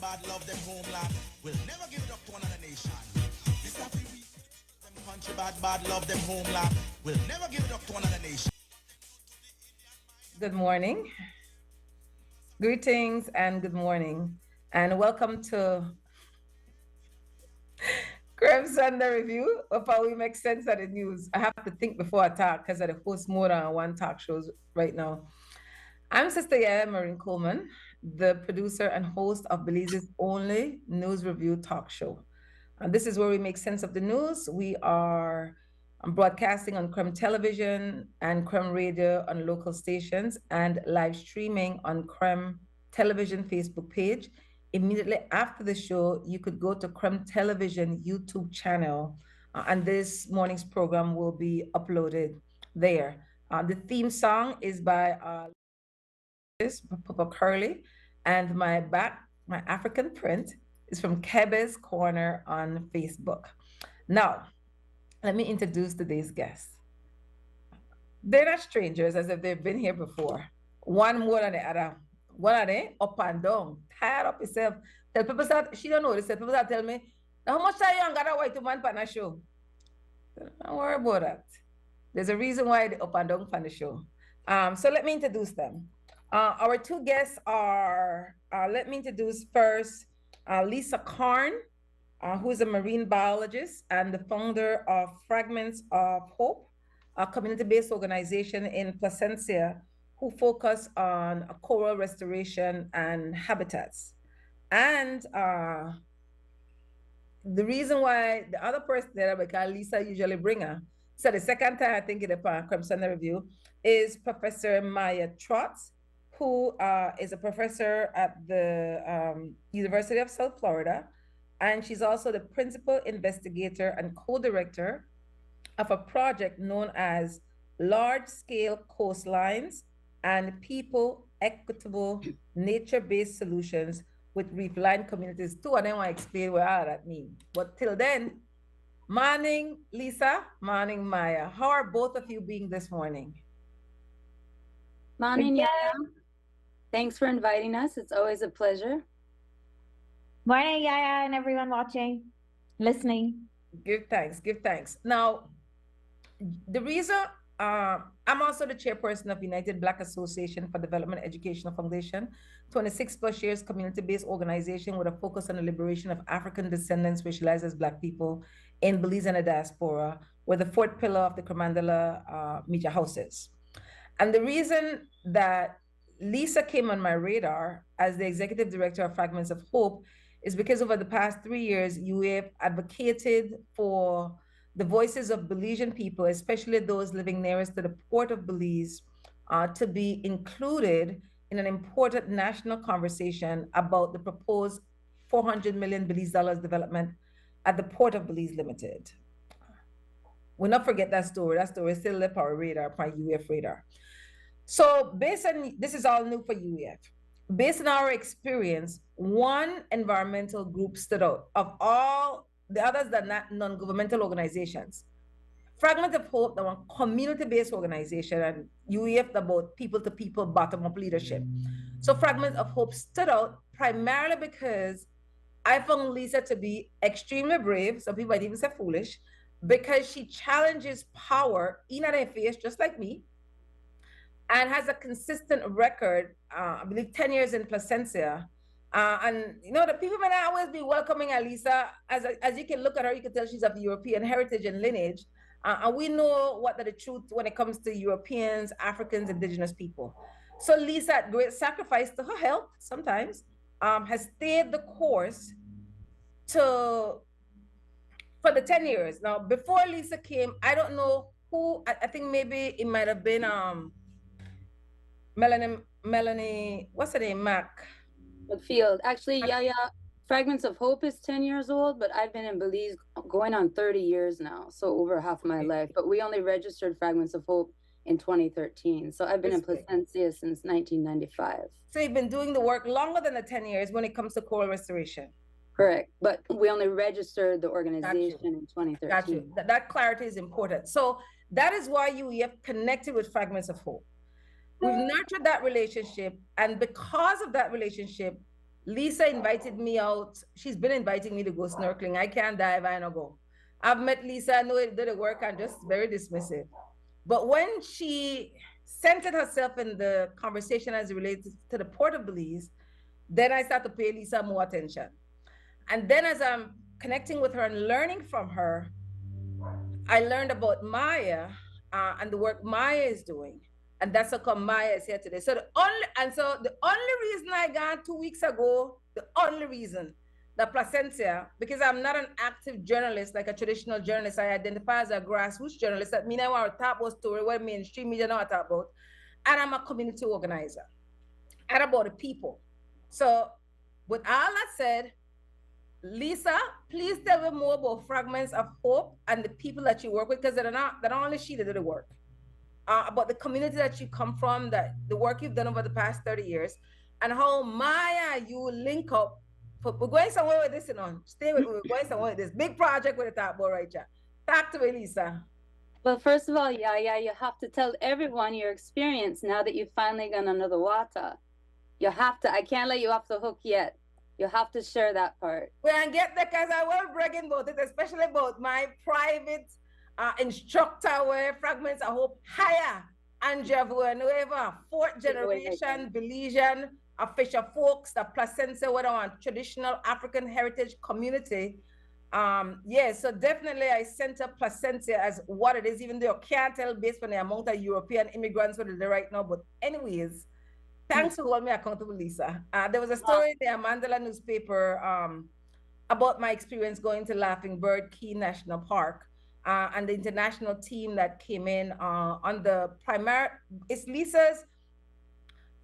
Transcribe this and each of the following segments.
bad, love them homeland. We'll never give it up to another nation. This that we them country bad, love them homeland. We'll never give it up to another nation. Good morning, greetings, and good morning, and welcome to Krem Sunday Review of how we make sense of the news. I have to think before I talk because I host more than one talk shows right now. I'm Sister Yaya Maureen Coleman, the producer and host of Belize's only news review talk show. And this is where we make sense of the news. We are broadcasting on Krem Television and Krem Radio on local stations and live streaming on Krem Television Facebook page. Immediately after the show, you could go to Krem Television YouTube channel, and this morning's program will be uploaded there. The theme song is by Papa Curly, and my African print is from Kebe's Corner on Facebook. Now, let me introduce today's guests. They're not strangers as if they've been here before. One more than the other. One of them up and down, tired up herself. Tell people that she don't know this. People that tell me, now how much time you got a white woman on the show? Don't worry about that. There's a reason why they up and down on the show. So let me introduce them. Our two guests are, let me introduce first Lisa Karn, who is a marine biologist and the founder of Fragments of Hope, a community-based organization in Placencia who focus on coral restoration and habitats. And the reason why the other person that because Lisa usually bring her, so the second time I think in the Crimson Review is Professor Maya Trott, who is a professor at the University of South Florida, and she's also the principal investigator and co-director of a project known as Large-Scale Coastlines and People Equitable Nature-Based Solutions with Reef-Line Communities. Two of them want to explain what all that means. But till then, morning, Lisa, morning, Maya. How are both of you being this morning? Morning, Yaya. Thanks for inviting us. It's always a pleasure. Morning, Yaya, and everyone watching, listening. Give thanks, give thanks. Now, the reason I'm also the chairperson of United Black Association for Development Educational Foundation, 26 plus years community-based organization with a focus on the liberation of African descendants racialized as Black people in Belize and the diaspora, where the fourth pillar of the Comandala Media House is. And the reason that Lisa came on my radar as the executive director of Fragments of Hope is because over the past 3 years, you have advocated for the voices of Belizean people, especially those living nearest to the port of Belize, to be included in an important national conversation about the proposed 400 million Belize dollars development at the Port of Belize Limited. We'll not forget that story. That story is still left our radar, our UF radar. So based on, this is all new for UF. Based on our experience, one environmental group stood out of all the others that are not non-governmental organizations. Fragment of Hope, the one community-based organization, and UEF about people-to-people, bottom-up leadership. So Fragment of Hope stood out primarily because I found Lisa to be extremely brave, some people might even say foolish, because she challenges power in her face, just like me, and has a consistent record, I believe 10 years in Placencia. And you know, the people may not always be welcoming Alisa. As you can look at her, you can tell she's of European heritage and lineage. And we know what the truth when it comes to Europeans, Africans, indigenous people. So Lisa, at great sacrifice to her health sometimes, has stayed the course for the 10 years. Now, before Lisa came, I don't know who, I think maybe it might have been Melanie, what's her name, Mac? Field. Actually, Yaya, Fragments of Hope is 10 years old, but I've been in Belize going on 30 years now, so over half my life. But we only registered Fragments of Hope in 2013. So I've been in Placencia since 1995. So you've been doing the work longer than the 10 years when it comes to coral restoration. Correct. But we only registered the organization in 2013. Got you. That clarity is important. So that is why you have connected with Fragments of Hope. We've nurtured that relationship. And because of that relationship, Lisa invited me out. She's been inviting me to go snorkeling. I can't dive, I don't go. I've met Lisa, I know it did the work, and just very dismissive. But when she centered herself in the conversation as it related to the Port of Belize, then I start to pay Lisa more attention. And then as I'm connecting with her and learning from her, I learned about Maya and the work Maya is doing. And that's how come Maya is here today. So the only reason I got 2 weeks ago, the only reason the Placentia, because I'm not an active journalist like a traditional journalist. I identify as a grassroots journalist. That means I want to talk about story what mainstream media not talk about. And I'm a community organizer and about the people. So with all that said, Lisa, please tell me more about Fragments of Hope and the people that you work with, because they're not only she that did the work, about the community that you come from, that the work you've done over the past 30 years, and how Maya, you link up. We're going somewhere with this, Stay with me. We're going somewhere with this big project with the top boy right here. Talk to me, Lisa. Well, first of all, yeah, you have to tell everyone your experience now that you've finally gone under the water. You have to, I can't let you off the hook yet. You have to share that part. Well, and get that because I will bragging about it, especially about my private instructor where Fragments of Hope hire Andrea Villanueva, fourth generation Belizean Fisher folks, the Placentia, what on traditional African heritage community. Yeah, so definitely I center Placentia as what it is, even though you can't tell based on the amount of European immigrants what they're right now. But anyways, thanks for holding me accountable, Lisa. There was a story in the Mandela newspaper about my experience going to Laughing Bird Key National Park and the international team that came in on the primary. It's Lisa's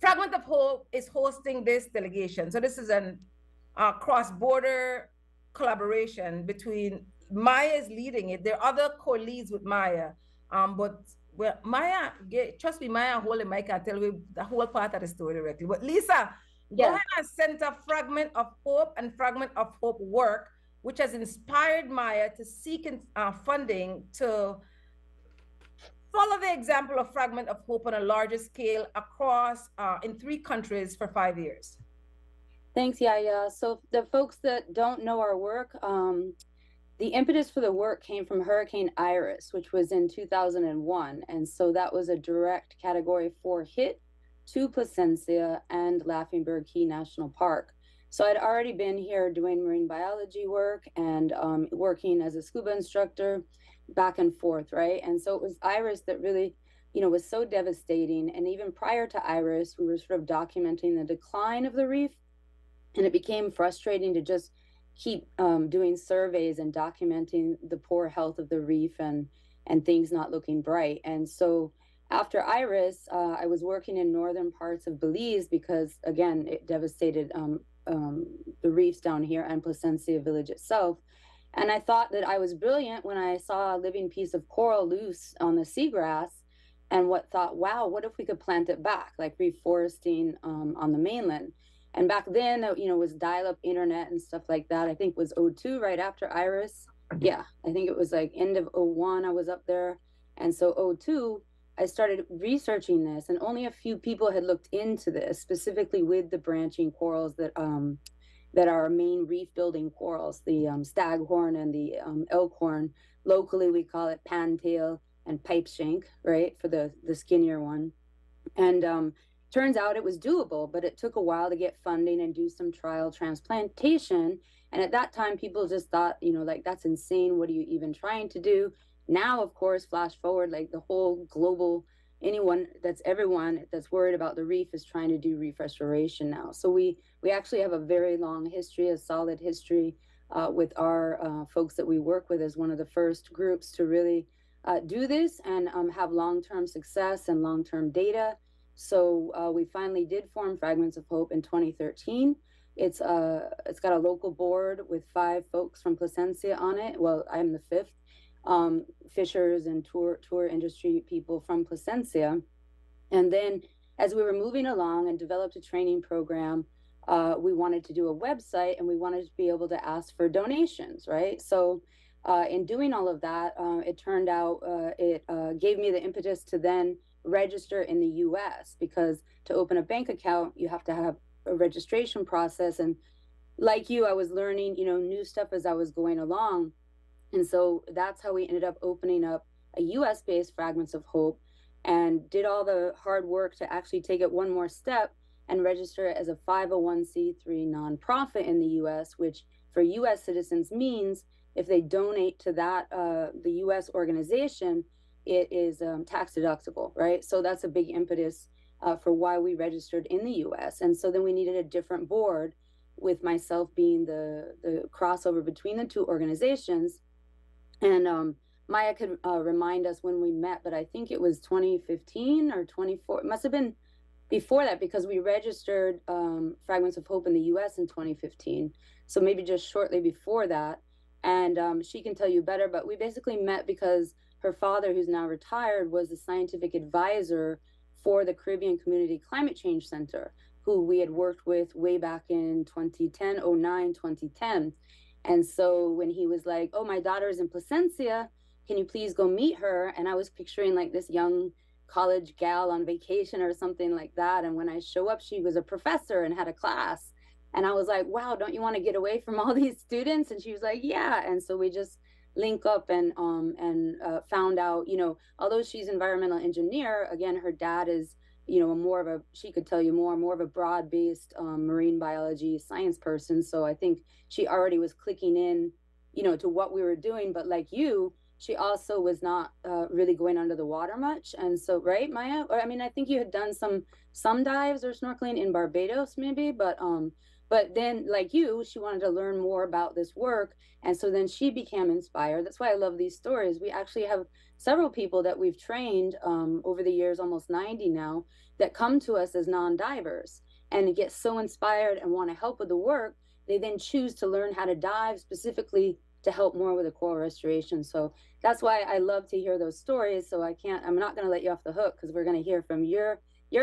Fragment of Hope is hosting this delegation. So this is an cross-border collaboration between Maya is leading it. There are other co-leads with Maya, but well, Maya, trust me, Maya hold the mic and tell you the whole part of the story directly. But Lisa, go ahead and center Fragment of Hope and Fragment of Hope work, which has inspired Maya to seek funding to follow the example of Fragment of Hope on a larger scale across in 3 countries for 5 years. Thanks, Yaya. So the folks that don't know our work, the impetus for the work came from Hurricane Iris, which was in 2001. And so that was a direct Category 4 hit to Placencia and Laughing Bird Key National Park. So I'd already been here doing marine biology work and working as a scuba instructor back and forth, right? And so it was Iris that really, was so devastating. And even prior to Iris, we were sort of documenting the decline of the reef. And it became frustrating to just keep doing surveys and documenting the poor health of the reef and things not looking bright. And so after Iris, I was working in northern parts of Belize because, again, it devastated the reefs down here and Placencia village itself. And I thought that I was brilliant when I saw a living piece of coral loose on the seagrass and wow, what if we could plant it back, like reforesting on the mainland? And back then, it was dial-up internet and stuff like that. I think it was '02, right after Iris. Yeah, I think it was like end of '01 I was up there. And so '02, I started researching this, and only a few people had looked into this, specifically with the branching corals that are our main reef-building corals, the staghorn and the elkhorn. Locally, we call it pantail and pipeshank, right, for the skinnier one. And turns out it was doable, but it took a while to get funding and do some trial transplantation. And at that time, people just thought, like, that's insane. What are you even trying to do? Now, of course, flash forward, like the whole global, everyone that's worried about the reef is trying to do reef restoration now. So we actually have a very long history, a solid history with our folks that we work with as one of the first groups to really do this and have long-term success and long-term data. So we finally did form Fragments of Hope in 2013. It's got a local board with 5 folks from Placencia on it. Well, I'm the 5th. Fishers and tour industry people from Placencia. And then as we were moving along and developed a training program, we wanted to do a website and we wanted to be able to ask for donations, right? So in doing all of that, it turned out it gave me the impetus to then register in the US, because to open a bank account, you have to have registration process. And like you, I was learning, new stuff as I was going along. And so that's how we ended up opening up a US based Fragments of Hope, and did all the hard work to actually take it one more step and register it as a 501c3 nonprofit in the US, which for US citizens means if they donate to the US organization, it is tax deductible, right? So that's a big impetus for why we registered in the US. And so then we needed a different board, with myself being the crossover between the two organizations. And Maya could remind us when we met, but I think it was 2015 or 24. It must have been before that, because we registered Fragments of Hope in the US in 2015. So maybe just shortly before that. And she can tell you better, but we basically met because her father, who's now retired, was the scientific advisor for the Caribbean Community Climate Change Center, who we had worked with way back in 2010, 09, 2010. And so when he was like, oh, my daughter's in Placencia, can you please go meet her? And I was picturing like this young college gal on vacation or something like that. And when I show up, she was a professor and had a class. And I was like, wow, don't you want to get away from all these students? And she was like, yeah. And so we just link up and found out, although she's environmental engineer, again, her dad is, more of a, she could tell you more of a broad-based marine biology science person. So I think she already was clicking in, to what we were doing. But like you, she also was not really going under the water much. And so, right, Maya? Or I mean, I think you had done some dives or snorkeling in Barbados, maybe, but then, like you, she wanted to learn more about this work. And so then she became inspired. That's why I love these stories. We actually have several people that we've trained over the years, almost 90 now, that come to us as non-divers and get so inspired and want to help with the work. They then choose to learn how to dive specifically to help more with the coral restoration. So that's why I love to hear those stories. So I'm not going to let you off the hook, because we're going to hear from your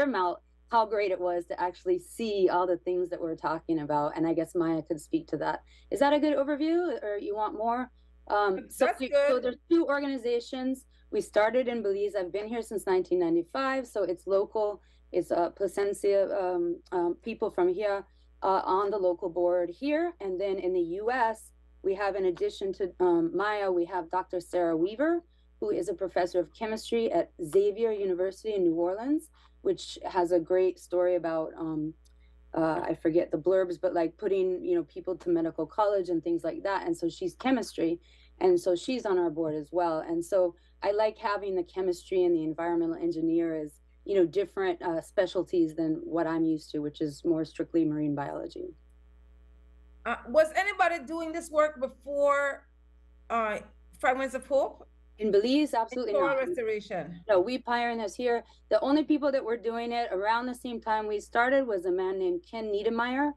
mouth how great it was to actually see all the things that we're talking about. And I guess Maya could speak to that. Is that a good overview, or you want more? So there's two organizations. We started in Belize. I've been here since 1995. So it's local. It's Placencia people from here on the local board here. And then in the US, we have, in addition to Maya, we have Dr. Sarah Weaver, who is a professor of chemistry at Xavier University in New Orleans, which has a great story about, I forget the blurbs, but like putting, people to medical college and things like that. And so she's chemistry. And so she's on our board as well. And so I like having the chemistry and the environmental engineer as, different specialties than what I'm used to, which is more strictly marine biology. Was anybody doing this work before Fragments of Hope? In Belize, absolutely Coral not. Restoration. No, we pioneered this here. The only people that were doing it around the same time we started was a man named Ken Niedermeyer.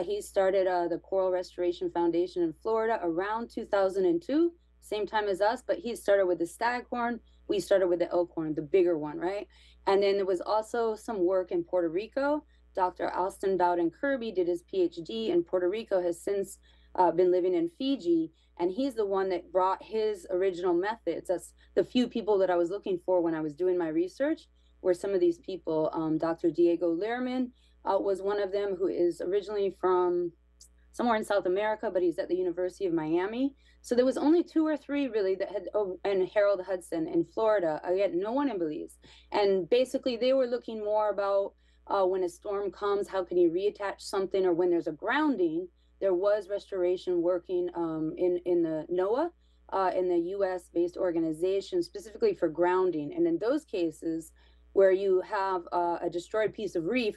He started the Coral Restoration Foundation in Florida around 2002, same time as us, but he started with the staghorn. We started with the elkhorn, the bigger one, right? And then there was also some work in Puerto Rico. Dr. Alston Bowden Kirby did his PhD in Puerto Rico, has since been living in Fiji. And he's the one that brought his original methods. That's the few people that I was looking for when I was doing my research, were some of these people. Dr. Diego Lehrman was one of them, who is originally from somewhere in South America, but he's at the University of Miami. So there was only 2 or 3 really that had, and Harold Hudson in Florida. I had no one in Belize. And basically they were looking more about when a storm comes, how can you reattach something, or when there's a grounding. There was restoration working in the NOAA, in the US-based organization, specifically for grounding. And in those cases where you have a destroyed piece of reef,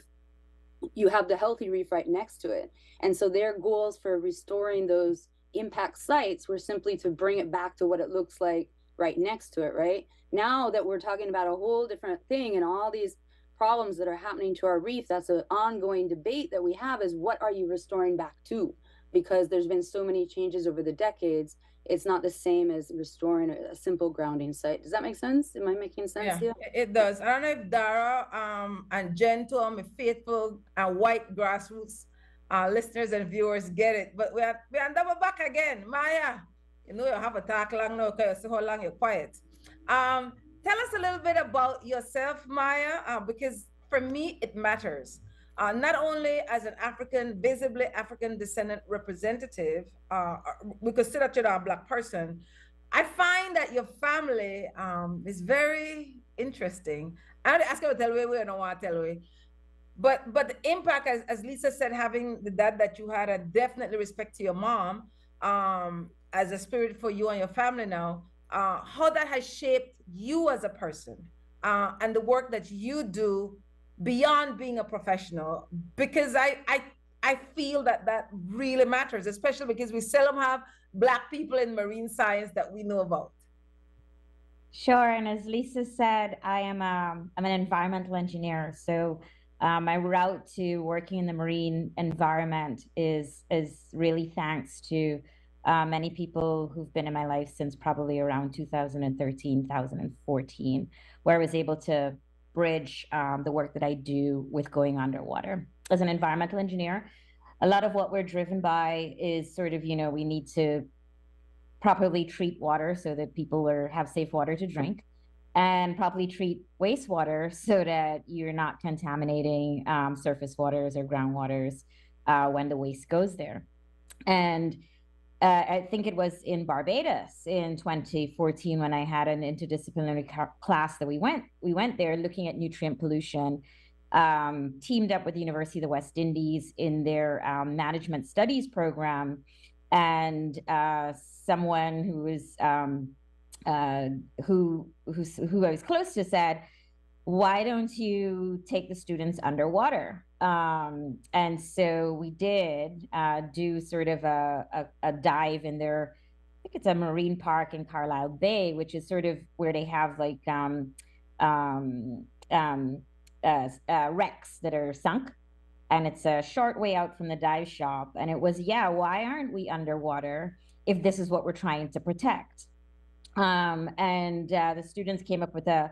you have the healthy reef right next to it. And so their goals for restoring those impact sites were simply to bring it back to what it looks like right next to it, right? Now that we're talking about a whole different thing and all these problems that are happening to our reef, that's an ongoing debate that we have, is what are you restoring back to? Because there's been so many changes over the decades. It's not the same as restoring a simple grounding site. Does that make sense? Am I making sense here? It does. I don't know if Dara and Jen, to my faithful and white grassroots listeners and viewers, get it. But we're double back again. Maya, you have a talk long now because you see how long you're quiet. Tell us a little bit about yourself, Maya, because for me, it matters. not only as an African, visibly African descendant representative, we consider you a Black person. I find that your family is very interesting. I don't ask you to tell me, we don't want to tell me. But the impact, as Lisa said, having the dad that you had, and definitely respect to your mom, as a spirit for you and your family now, how that has shaped you as a person, and the work that you do beyond being a professional, because I feel that that really matters, especially because we seldom have Black people in marine science that we know about. Sure. And as Lisa said, I'm an environmental engineer. So my route to working in the marine environment is really thanks to many people who've been in my life since probably around 2013, 2014, where I was able to bridge the work that I do with going underwater. As an environmental engineer, a lot of what we're driven by is sort of, we need to properly treat water so that people have safe water to drink, and properly treat wastewater so that you're not contaminating surface waters or groundwaters when the waste goes there. And I think it was in Barbados in 2014 when I had an interdisciplinary class that we went there looking at nutrient pollution, teamed up with the University of the West Indies in their management studies program, and someone who was who I was close to said, "Why don't you take the students underwater?" And so we did do sort of a dive in their, I think it's a marine park in Carlisle Bay, which is sort of where they have like um, um, wrecks that are sunk, and it's a short way out from the dive shop. And it was, yeah, why aren't we underwater if this is what we're trying to protect? And the students came up with a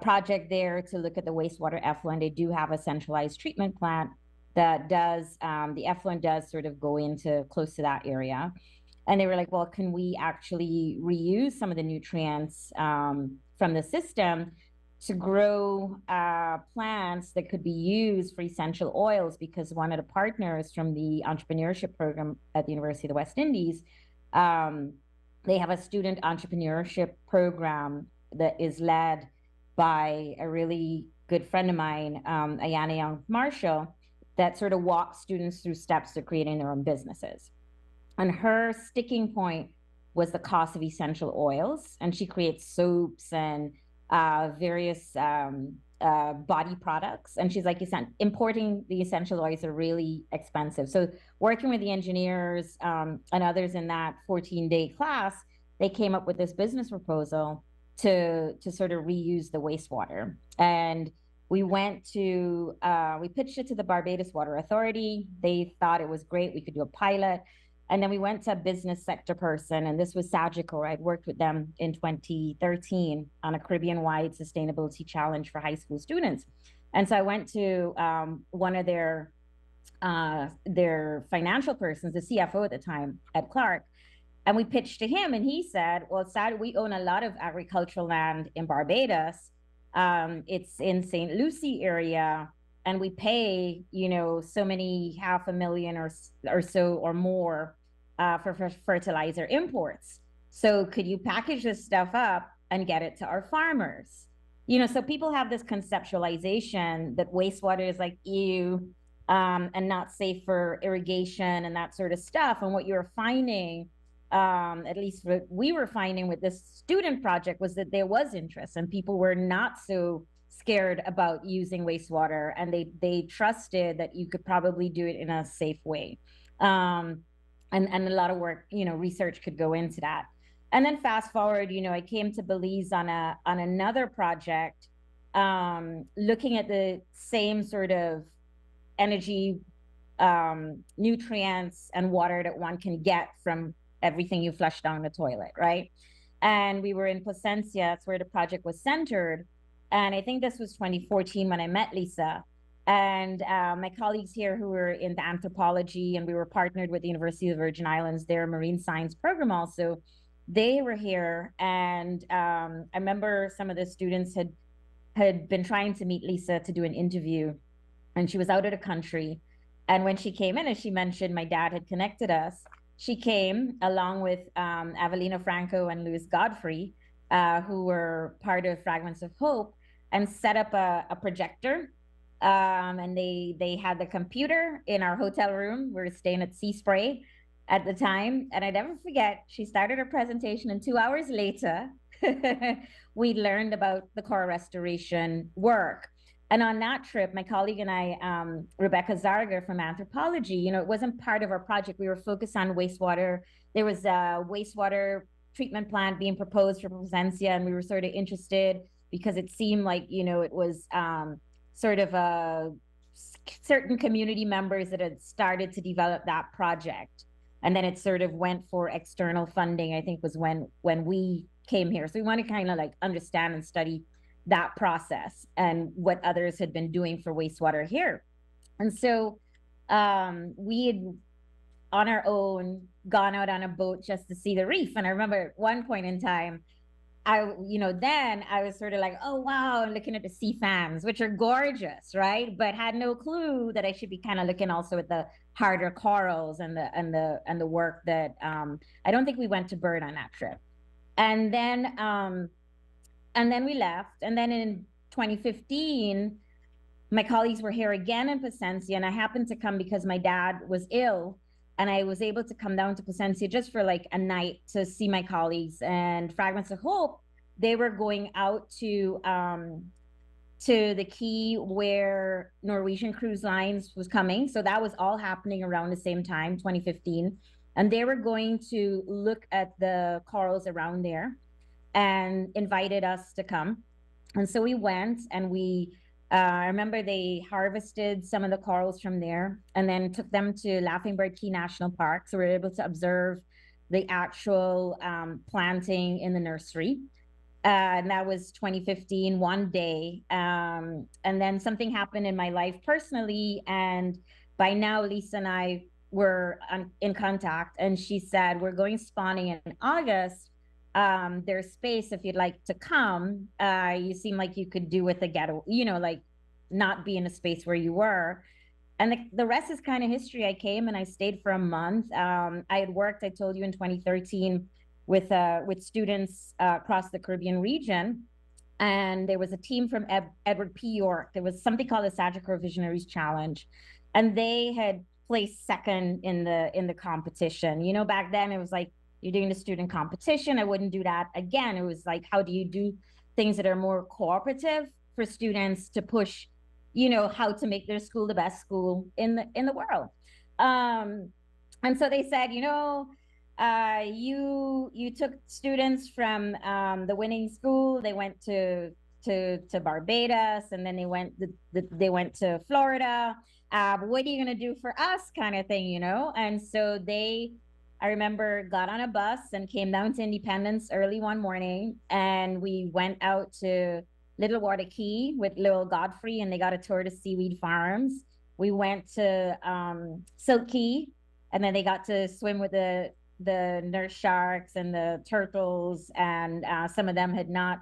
project there to look at the wastewater effluent. They do have a centralized treatment plant that does, the effluent does sort of go into close to that area. And they were like, well, can we actually reuse some of the nutrients from the system to grow plants that could be used for essential oils? Because one of the partners from the entrepreneurship program at the University of the West Indies, they have a student entrepreneurship program that is led by a really good friend of mine, Ayana Young Marshall, that sort of walks students through steps to creating their own businesses. And her sticking point was the cost of essential oils. And she creates soaps and various body products. And she's like, importing the essential oils are really expensive. So working with the engineers and others in that 14-day class, they came up with this business proposal to sort of reuse the wastewater. And we pitched it to the Barbados Water Authority. They thought it was great. We could do a pilot. And then we went to a business sector person, and this was Sagicor. I'd worked with them in 2013 on a Caribbean-wide sustainability challenge for high school students. And so I went to one of their financial persons, the CFO at the time, Ed Clark, and we pitched to him, and he said, well, Sad, we own a lot of agricultural land in Barbados. It's in St. Lucie area, and we pay, so many $500,000 or so or more for fertilizer imports. So could you package this stuff up and get it to our farmers? So people have this conceptualization that wastewater is like ew, and not safe for irrigation and that sort of stuff. And what you're finding, at least what we were finding with this student project, was that there was interest and people were not so scared about using wastewater, and they trusted that you could probably do it in a safe way. And a lot of work, research could go into that. And then fast forward, I came to Belize on another project, looking at the same sort of energy, nutrients and water that one can get from everything you flush down the toilet, right? And we were in Placencia, that's where the project was centered. And I think this was 2014 when I met Lisa. And my colleagues here who were in the anthropology, and we were partnered with the University of the Virgin Islands, their marine science program also, they were here. And I remember some of the students had been trying to meet Lisa to do an interview. and she was out of the country. And when she came in, as she mentioned, my dad had connected us. She came along with Avelina Franco and Louis Godfrey, who were part of Fragments of Hope, and set up a projector. And they had the computer in our hotel room. We were staying at Sea Spray at the time. And I never forget, she started her presentation, and 2 hours later, we learned about the coral restoration work. And on that trip, my colleague and I, Rebecca Zarger from anthropology, you know, it wasn't part of our project. We were focused on wastewater. There was a wastewater treatment plant being proposed for Placencia, and we were sort of interested because it seemed like, you know, it was sort of certain community members that had started to develop that project. And then it sort of went for external funding, I think was when we came here. So we want to kind of like understand and study that process and what others had been doing for wastewater here. And so we had on our own gone out on a boat just to see the reef. And I remember at one point in time, then I was sort of like, oh wow, looking at the sea fans, which are gorgeous, right? But had no clue that I should be kind of looking also at the harder corals and the work that I don't think we went to Bird on that trip. And then we left. And then in 2015, my colleagues were here again in Placencia, and I happened to come because my dad was ill, and I was able to come down to Placencia just for like a night to see my colleagues. And Fragments of Hope, they were going out to the quay where Norwegian Cruise Lines was coming. So that was all happening around the same time, 2015. And they were going to look at the corals around there and invited us to come. And so we went, and I remember they harvested some of the corals from there and then took them to Laughing Bird Key National Park. So we were able to observe the actual planting in the nursery. And that was 2015, one day. And then something happened in my life personally. And by now, Lisa and I were in contact. And she said, we're going spawning in August. There's space if you'd like to come. You seem like you could do with a getaway, like not be in a space where you were. And the rest is kind of history. I came and I stayed for a month. I had worked, I told you, in 2013 with students across the Caribbean region. And there was a team from Edward P. York. There was something called the Sagicor Visionaries Challenge. And they had placed second in the competition. Back then it was like, you're doing the student competition. I wouldn't do that again. It was like, how do you do things that are more cooperative for students to push, how to make their school the best school in the world. And so they said, you took students from the winning school. They went to Barbados, and then they went to Florida. What are you going to do for us, kind of thing, And so I remember got on a bus and came down to Independence early one morning, and we went out to Little Water Key with Lil Godfrey, and they got a tour to seaweed farms. We went to Silk Key, and then they got to swim with the nurse sharks and the turtles, and some of them had not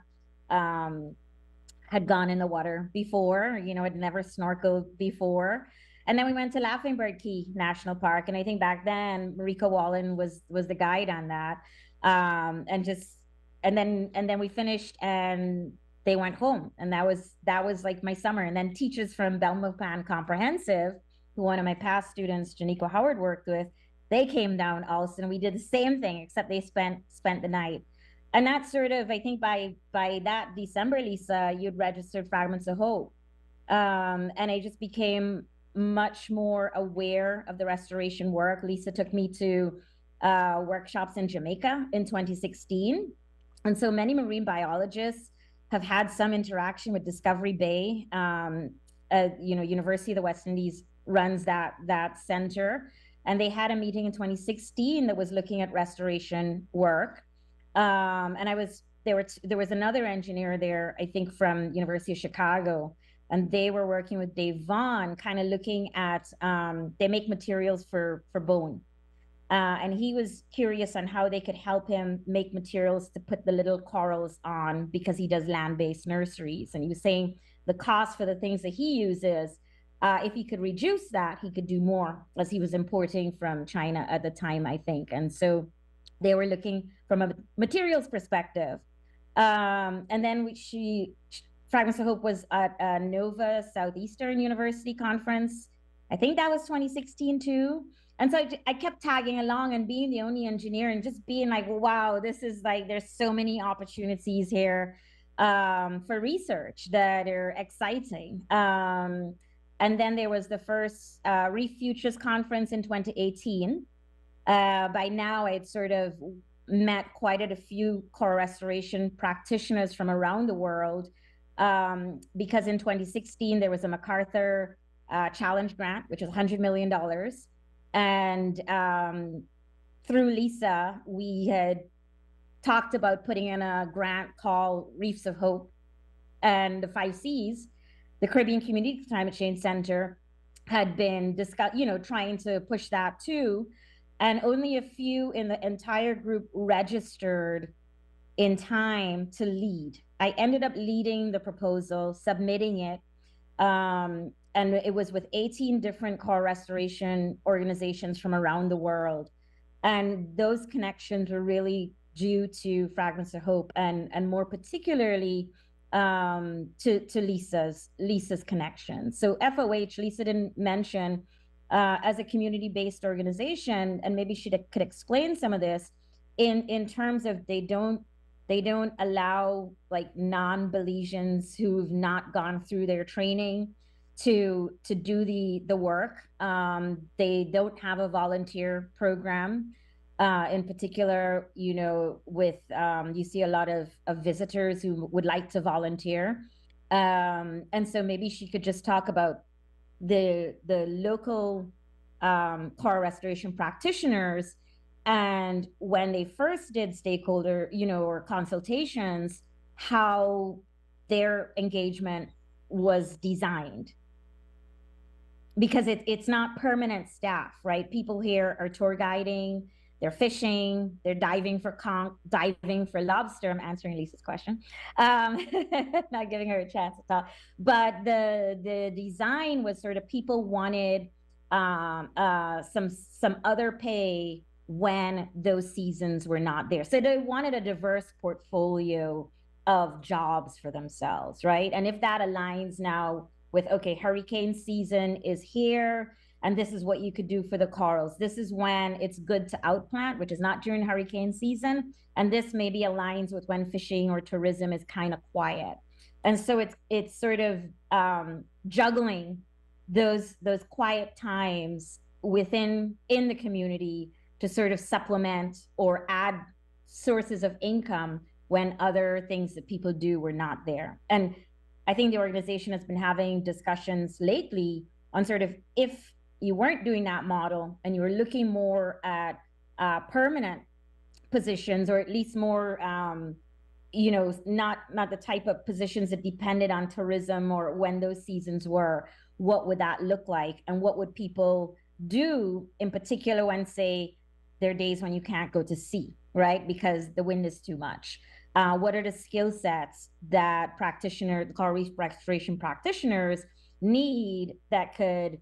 had gone in the water before, had never snorkeled before. And then we went to Laughing Bird Key National Park, and I think back then Marika Wallen was the guide on that. And then we finished, and they went home, and that was like my summer. And then teachers from Belmopan Comprehensive, who one of my past students, Janico Howard, worked with, they came down also, and we did the same thing, except they spent the night. And that's sort of, I think by that December, Lisa, you'd registered Fragments of Hope, and I just became much more aware of the restoration work. Lisa took me to workshops in Jamaica in 2016. And so many marine biologists have had some interaction with Discovery Bay. University of the West Indies runs that center. And they had a meeting in 2016 that was looking at restoration work. And there was another engineer there, I think from University of Chicago, and they were working with Dave Vaughn, kind of looking at, they make materials for bone. And he was curious on how they could help him make materials to put the little corals on, because he does land-based nurseries. And he was saying the cost for the things that he uses if he could reduce that, he could do more, as he was importing from China at the time, I think. And so they were looking from a materials perspective. And then Fragments of Hope was at a Nova Southeastern University conference. I think that was 2016 too. And so I kept tagging along and being the only engineer and just being like, wow, this is like, there's so many opportunities here for research that are exciting. And then there was the first Reef Futures Conference in 2018. By now, I'd sort of met quite a few coral restoration practitioners from around the world, because in 2016, there was a MacArthur Challenge Grant, which was $100 million. And through Lisa, we had talked about putting in a grant called Reefs of Hope, and the 5Cs, the Caribbean Community Climate Change Center, had been trying to push that too. And only a few in the entire group registered in time to lead. I ended up leading the proposal, submitting it, and it was with 18 different coral restoration organizations from around the world. And those connections were really due to Fragments of Hope, and more particularly to Lisa's connection. So FOH, Lisa didn't mention, as a community-based organization, and maybe she could explain some of this in terms of they don't allow like non-Belizeans who've not gone through their training to do the work. They don't have a volunteer program. In particular, with you see a lot of visitors who would like to volunteer. And so maybe she could just talk about the local coral restoration practitioners, and when they first did stakeholder, or consultations, how their engagement was designed. Because it's not permanent staff, right? People here are tour guiding, they're fishing, they're diving for lobster. I'm answering Lisa's question, not giving her a chance to talk. But the design was sort of, people wanted some other pay when those seasons were not there. So they wanted a diverse portfolio of jobs for themselves, right? And if that aligns now with, okay, hurricane season is here, and this is what you could do for the corals. This is when it's good to outplant, which is not during hurricane season. And this maybe aligns with when fishing or tourism is kind of quiet. And so it's sort of juggling those quiet times in the community to sort of supplement or add sources of income when other things that people do were not there. And I think the organization has been having discussions lately on sort of, if you weren't doing that model and you were looking more at permanent positions, or at least more, not the type of positions that depended on tourism or when those seasons were, what would that look like? And what would people do in particular when, say, there are days when you can't go to sea, right? Because the wind is too much. What are the skill sets that the coral reef restoration practitioners need that could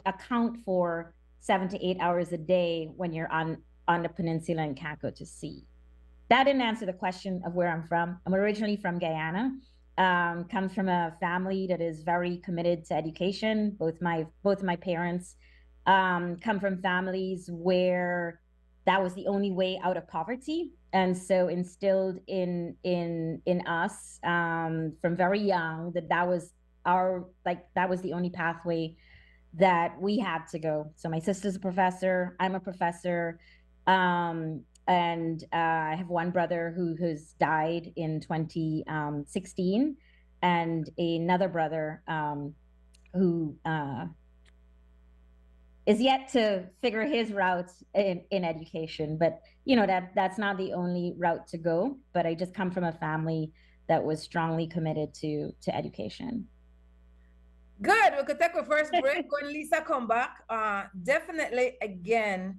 account for 7 to 8 hours a day when you're on the peninsula and can't go to sea? That didn't answer the question of where I'm from. I'm originally from Guyana, comes from a family that is very committed to education. Both my parents come from families where that was the only way out of poverty. And so instilled in us from very young that was the only pathway that we had to go. So my sister's a professor, I'm a professor, and I have one brother who's died in 2016, and another brother who is yet to figure his route in education. But that's not the only route to go. But I just come from a family that was strongly committed to education. Good. We could take a first break when Lisa come back. Definitely, again,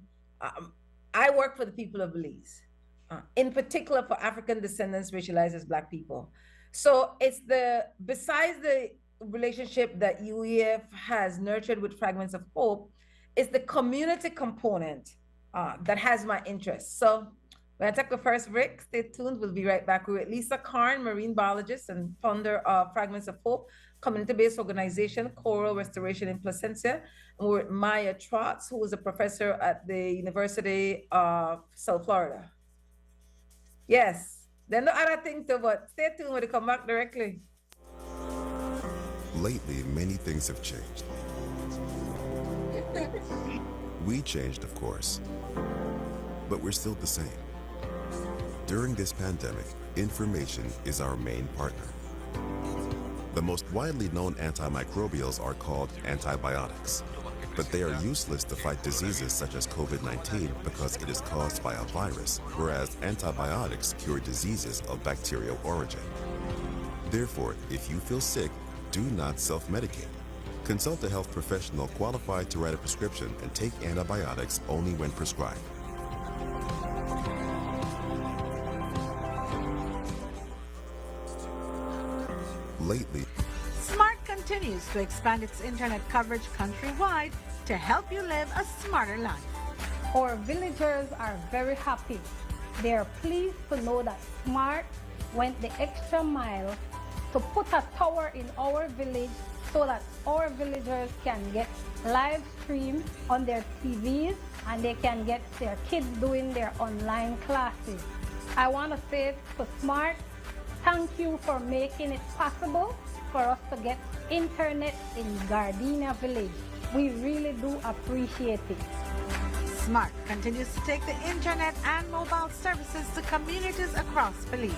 I work for the people of Belize, in particular for African descendants racialized as Black people. So it's besides the relationship that UEF has nurtured with Fragments of Hope is the community component that has my interest. So when I take the first break, stay tuned. We'll be right back. We're with Lisa Karn, marine biologist and founder of Fragments of Hope, community-based organization, coral restoration in Placencia. And we're with Maya Trotz, who is a professor at the University of South Florida. Yes, then the other thing too, but stay tuned when we come back directly. Lately, many things have changed. We changed, of course, but we're still the same. During this pandemic, information is our main partner. The most widely known antimicrobials are called antibiotics, but they are useless to fight diseases such as COVID-19 because it is caused by a virus, whereas antibiotics cure diseases of bacterial origin. Therefore, if you feel sick, do not self-medicate. Consult a health professional qualified to write a prescription and take antibiotics only when prescribed. Lately, Smart continues to expand its internet coverage countrywide to help you live a smarter life. Our villagers are very happy. They are pleased to know that Smart went the extra mile to put a tower in our village so that our villagers can get live stream on their TVs and they can get their kids doing their online classes. I want to say to Smart, thank you for making it possible for us to get internet in Gardenia Village. We really do appreciate it. Smart continues to take the internet and mobile services to communities across Belize.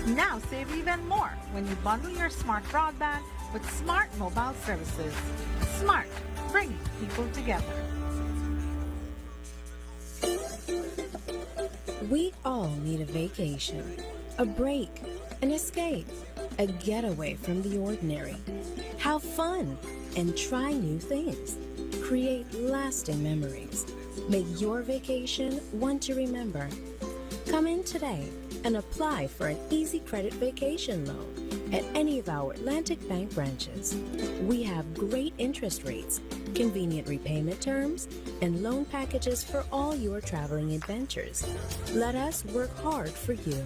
Now save even more when you bundle your Smart broadband with Smart mobile services. Smart, bringing people together. We all need a vacation, a break, an escape, a getaway from the ordinary. Have fun and try new things. Create lasting memories. Make your vacation one to remember. Come in today and apply for an easy credit vacation loan at any of our Atlantic Bank branches. We have great interest rates, convenient repayment terms, and loan packages for all your traveling adventures. Let us work hard for you,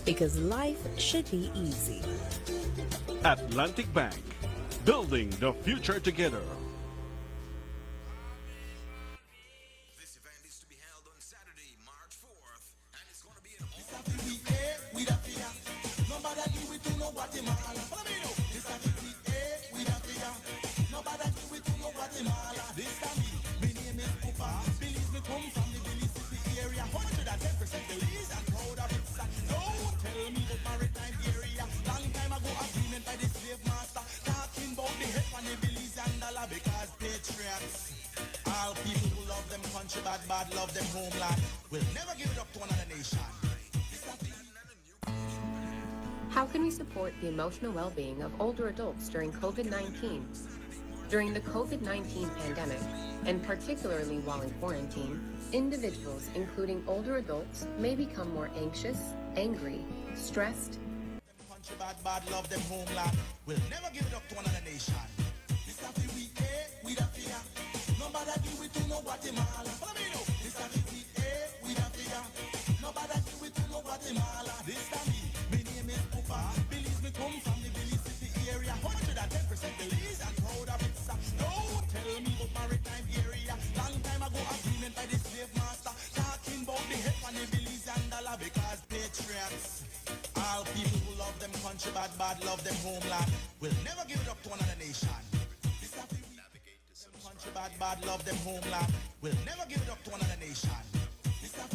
because life should be easy. Atlantic Bank, building the future together. This event is to be held on Saturday, March 4th, and it's going to be an nobody do it to no Guatemala. Follow me now. This time we nobody do it to no Guatemala. This time me name is Pupa. Belize me come from the Belize City area. 110% Belize and proud of it. Don't tell me about maritime area. Long time ago agreement by the slave master. Talking about the head on the Belize and dollar because patriots. All people who love them country bad love them homeland. Will never give it up to another nation. How can we support the emotional well-being of older adults during COVID-19? During the COVID-19 pandemic, and particularly while in quarantine, individuals, including older adults, may become more anxious, angry, stressed. Country bad love them homeland. Will never give it up to another nation. This time we da fear. Nobody do it to no Guatemala. Follow me now. This time we da fear. Nobody do it to no Guatemala. This time me name is Pupa. Belize me come from the Belize City area. 110% Belize and proud of it. Don't tell me about maritime area. Long time ago agreement by the slave master. Talking about the head on the Belize and dollar because patriots. All people who love them country bad love them homeland. Will never give it up to another nation. This time we navigate to some country bad love them homeland. Will never give it up to another nation. This time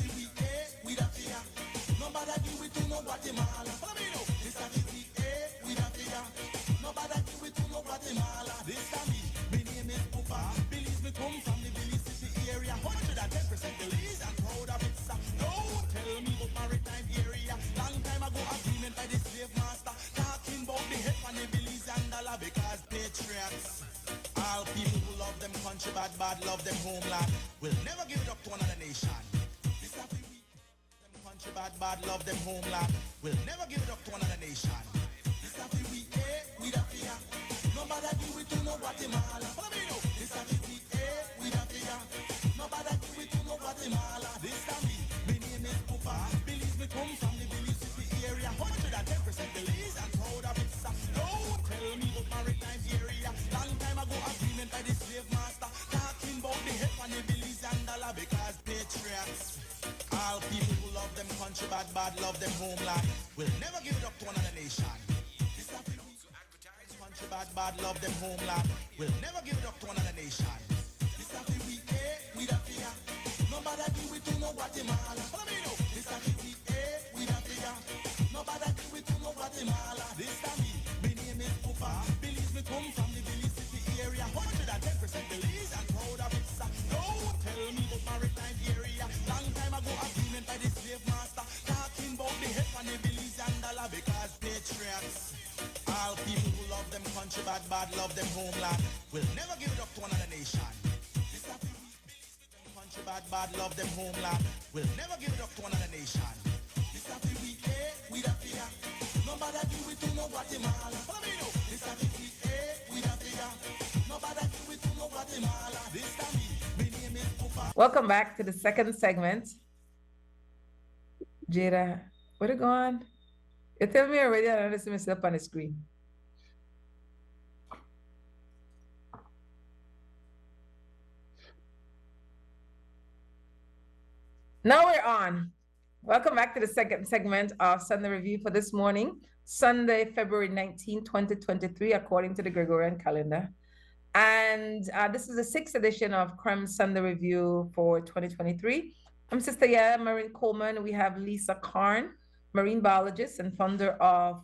we da fear. Nobody do it to no Guatemala. Follow me now. This time we da fear. Nobody do it to no Guatemala. This time me name is Pupa. Belize me come from the Belize City area. 110% Belize and proud of it. Don't tell me about maritime area. Long time ago agreement by the slave master. Talking about the head on the Belize and dollar because patriots. All people who love them country bad love them homeland. Will never give it up to another nation. This time them country bad love them homeland. Will never give it up to another nation. This time we da fear. Nobody do it to no Guatemala. Follow me now. This a the PA with a fear. Nobody do it to no Guatemala. This a me. My name is Pupa. Belize me come from the Belize City area. 110% Belize and proud of it. So don't tell me about maritime area. Long time ago agreement by the slave master. Talking about the head on the Belize and dollar because patriots. All people who love them country bad, bad love them homeland. Will never give it up to another nation. This a people who advertise country bad, bad love them homeland. Will never give it up to another nation. This a the we with a fear. Nobody do it to no Guatemala. Follow me now. This a the we with a fear. Nobody do it to no Guatemala. This a me. My name is Pupa. Belize me come from the Belize City area. 110% Belize and proud of it. So don't tell me about maritime area. Long time ago agreement by the slave master. Talking about the head on the Belize and dollar because patriots. All people who love them country bad, bad love them homeland. Will never give it up to another nation. This a people country bad, bad love them homeland. Will never give it up to another nation. This a we with a fear. Nobody do it to no Guatemala. Follow me now. This a we with a fear. Nobody do it to no Guatemala. This a me. My name is Pupa. Welcome back to the second segment. Jada, where it gone? You tell me already, I don't see myself on the screen. Now we're on. Welcome back to the second segment of Sunday Review for this morning, Sunday, February 19, 2023, according to the Gregorian calendar. And this is the sixth edition of Krem Sunday Review for 2023. I'm Sister Yaya Maureen Coleman. We have Lisa Karn, marine biologist and founder of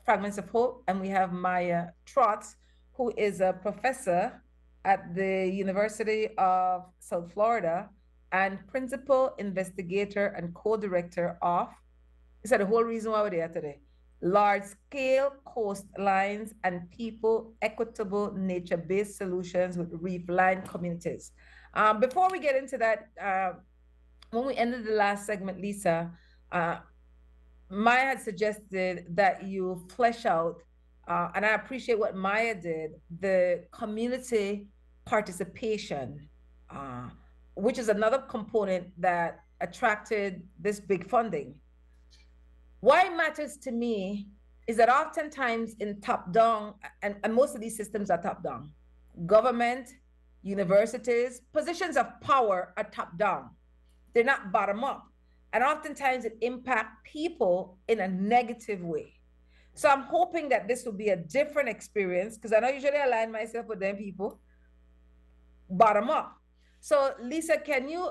Fragments of Hope. And we have Maya Trott, who is a professor at the University of South Florida and principal investigator and co-director of, is that the whole reason why we're there today? Large-scale coastlines and people equitable nature-based solutions with reef-line communities. Before we get into that, when we ended the last segment, Lisa, Maya had suggested that you flesh out, and I appreciate what Maya did, the community participation, which is another component that attracted this big funding. Why it matters to me is that oftentimes in top-down, and most of these systems are top-down, government, universities, positions of power are top-down. They're not bottom-up. And oftentimes it impacts people in a negative way. So I'm hoping that this will be a different experience because I don't usually align myself with them people, bottom-up. So Lisa, can you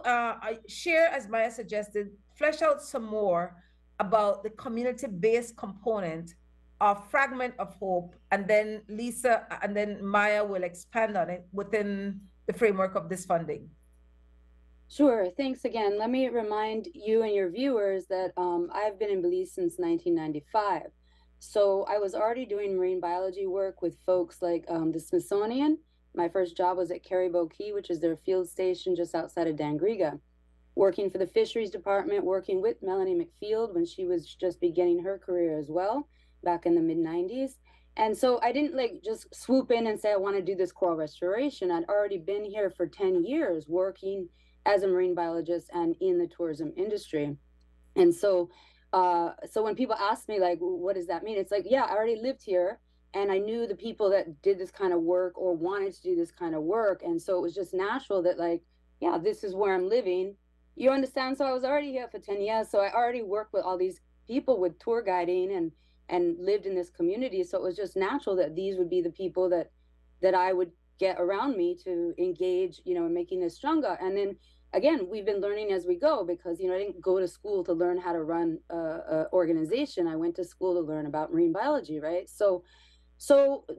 share, as Maya suggested, flesh out some more about the community-based component of Fragment of Hope, and then Lisa and then Maya will expand on it within the framework of this funding. Sure. Thanks again. Let me remind you and your viewers that I've been in Belize since 1995. So I was already doing marine biology work with folks like the Smithsonian. My first job was at Caribou Key, which is their field station just outside of Dangriga, working for the fisheries department, working with Melanie McField when she was just beginning her career as well, back in the mid-90s. And so I didn't like just swoop in and say, I want to do this coral restoration. I'd already been here for 10 years working as a marine biologist and in the tourism industry. And so when people ask me, like, what does that mean? It's like, yeah, I already lived here and I knew the people that did this kind of work or wanted to do this kind of work. And so it was just natural that, like, yeah, this is where I'm living. You understand? So I was already here for 10 years. So I already worked with all these people with tour guiding and lived in this community. So it was just natural that these would be the people that I would get around me to engage, you know, in making this stronger. And then again, we've been learning as we go because, you know, I didn't go to school to learn how to run a organization. I went to school to learn about marine biology, right? So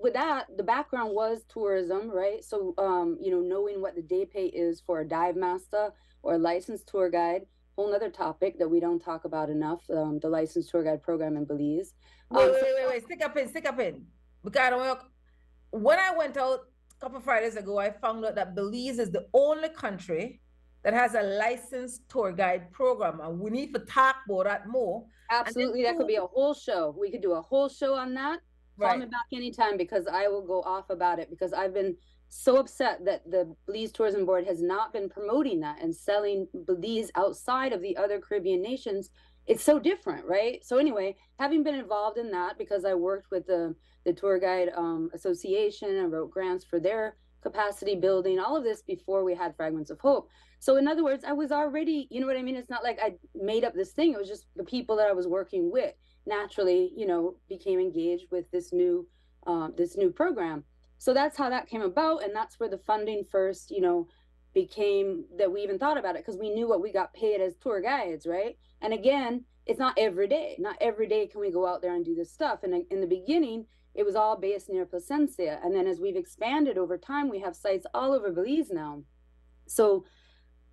with that, the background was tourism, right? So, you know, knowing what the day pay is for a dive master or a licensed tour guide, whole nother topic that we don't talk about enough, the licensed tour guide program in Belize. Wait, stick up in. Because I don't, when I went out a couple of Fridays ago, I found out that Belize is the only country that has a licensed tour guide program, and we need to talk about that more. Absolutely, that could be a whole show. We could do a whole show on that. Call me Right. back anytime because I will go off about it because I've been so upset that the Belize Tourism Board has not been promoting that and selling Belize outside of the other Caribbean nations. It's so different, right? So anyway, having been involved in that because I worked with the tour guide association and wrote grants for their capacity building, all of this before we had Fragments of Hope. So in other words, I was already, you know what I mean? It's not like I made up this thing. It was just the people that I was working with naturally, became engaged with this new program. So that's how that came about, and that's where the funding first, became that we even thought about it because we knew what we got paid as tour guides, right? And again, it's not every day. Not every day can we go out there and do this stuff. And in the beginning, it was all based near Placencia, and then as we've expanded over time, we have sites all over Belize now. So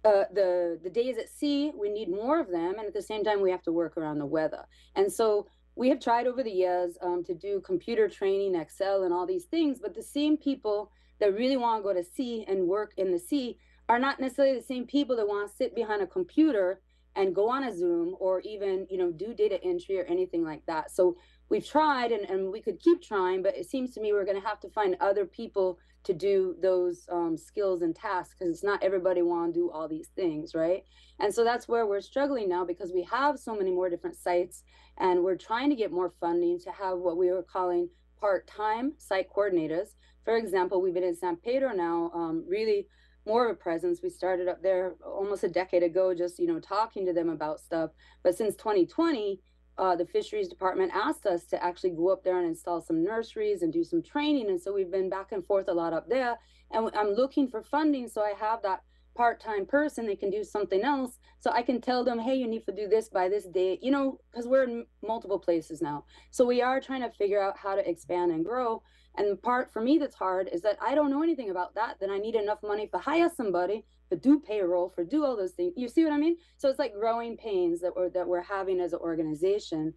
the days at sea, we need more of them, and at the same time, we have to work around the weather. And so we have tried over the years to do computer training, Excel, and all these things, but the same people that really want to go to sea and work in the sea are not necessarily the same people that want to sit behind a computer and go on a Zoom or even, do data entry or anything like that. So we've tried and we could keep trying, but it seems to me we're going to have to find other people to do those skills and tasks because it's not everybody want to do all these things, right? And so that's where we're struggling now because we have so many more different sites and we're trying to get more funding to have what we were calling part-time site coordinators. For example, we've been in San Pedro now, really more of a presence. We started up there almost a decade ago, just, talking to them about stuff. But since 2020, the fisheries department asked us to actually go up there and install some nurseries and do some training. And so we've been back and forth a lot up there. And I'm looking for funding. So I have that part-time person that can do something else. So I can tell them, hey, you need to do this by this date, because we're in multiple places now. So we are trying to figure out how to expand and grow. And the part for me that's hard is that I don't know anything about that. Then I need enough money to hire somebody, to do payroll, for do all those things. You see what I mean? So it's like growing pains that we're having as an organization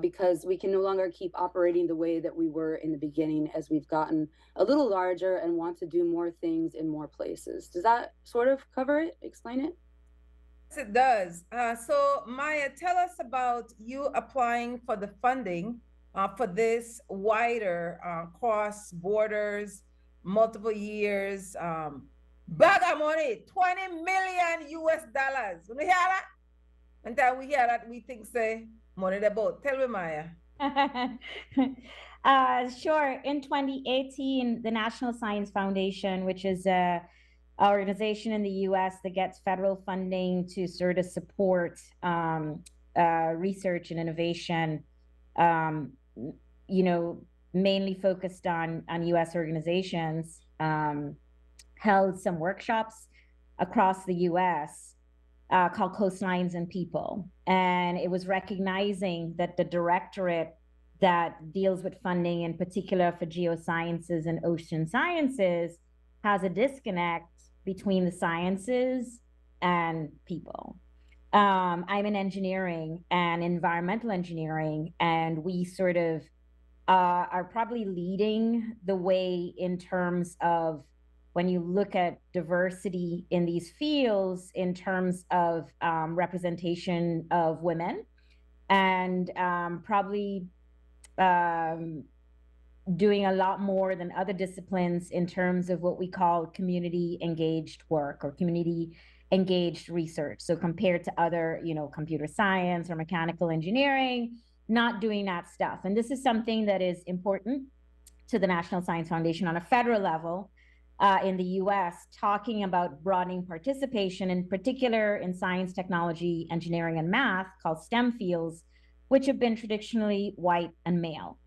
because we can no longer keep operating the way that we were in the beginning as we've gotten a little larger and want to do more things in more places. Does that sort of cover it? Explain it? Yes, it does. So Maya, tell us about you applying for the funding for this wider cross borders, multiple years, bag of money, 20 million US dollars. When we hear that, and then we hear that, we think say money the boat. Tell me, Maya. Sure. In 2018, the National Science Foundation, which is a organization in the US that gets federal funding to sort of support research and innovation, mainly focused on US organizations, held some workshops across the US called Coastlines and People. And it was recognizing that the directorate that deals with funding, in particular for geosciences and ocean sciences, has a disconnect between the sciences and people. I'm in engineering and environmental engineering, and we sort of are probably leading the way in terms of when you look at diversity in these fields in terms of representation of women, and probably doing a lot more than other disciplines in terms of what we call community engaged work or community engaged research. So compared to other, computer science or mechanical engineering, not doing that stuff. And this is something that is important to the National Science Foundation on a federal level in the US, talking about broadening participation, in particular in science, technology, engineering, and math, called STEM fields, which have been traditionally white and male.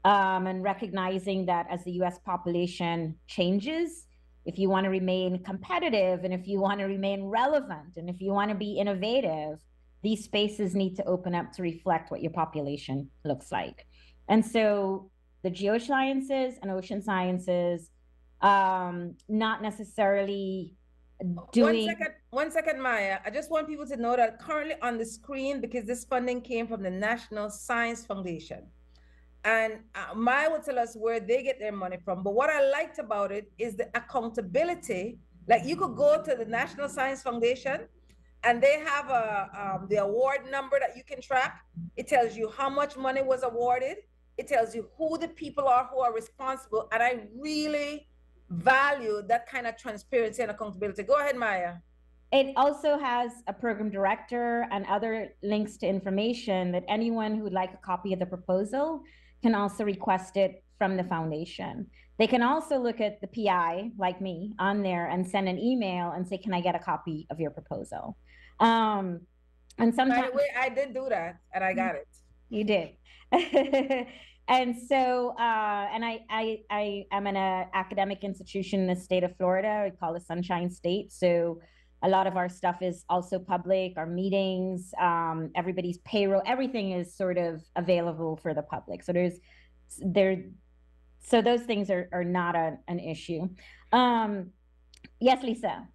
And recognizing that as the US population changes, if you want to remain competitive and if you want to remain relevant and if you want to be innovative, these spaces need to open up to reflect what your population looks like. And so the geosciences and ocean sciences, not necessarily doing... One second, Maya. I just want people to know that currently on the screen, because this funding came from the National Science Foundation, and Maya will tell us where they get their money from. But what I liked about it is the accountability. Like, you could go to the National Science Foundation and they have the award number that you can track. It tells you how much money was awarded. It tells you who the people are who are responsible. And I really value that kind of transparency and accountability. Go ahead, Maya. It also has a program director and other links to information that anyone who would like a copy of the proposal can also request it from the foundation. They can also look at the PI, like me, on there and send an email and say, can I get a copy of your proposal? And By sometimes— the way, I did do that and I got it. You did. And so, and I am in an academic institution in the state of Florida. We call it Sunshine State. So a lot of our stuff is also public, our meetings, everybody's payroll, everything is sort of available for the public. So so those things are not an issue. Yes, Lisa.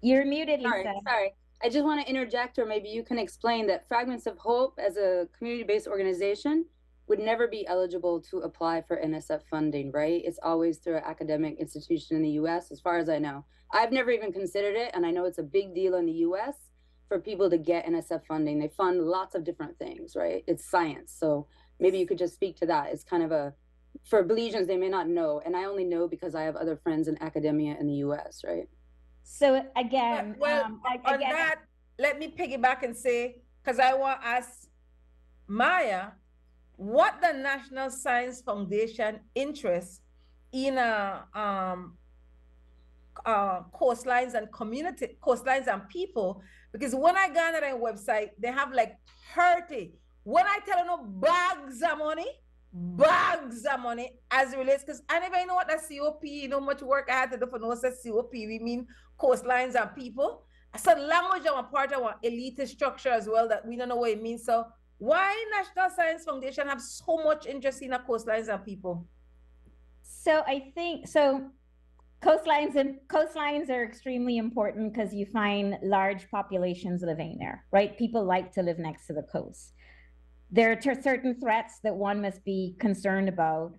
You're muted, Lisa. Sorry. I just want to interject, or maybe you can explain that Fragments of Hope as a community-based organization would never be eligible to apply for NSF funding, right? It's always through an academic institution in the US, as far as I know. I've never even considered it, and I know it's a big deal in the US for people to get NSF funding. They fund lots of different things, right? It's science. So maybe you could just speak to that. It's kind of for Belizeans, they may not know, and I only know because I have other friends in academia in the US, right? So again, on that, let me piggyback and say, because I want to ask Maya, what the National Science Foundation interest in coastlines and people, because when I go on their website, they have like 30. When I tell you no bags of money as it relates, because I never know what the COP, much work I had to do for no such COP. We mean coastlines and people. So language is a part of our elite structure as well that we don't know what it means. So why National Science Foundation have so much interest in the coastlines and people? So I think coastlines are extremely important because you find large populations living there, right? People like to live next to the coast. There are certain threats that one must be concerned about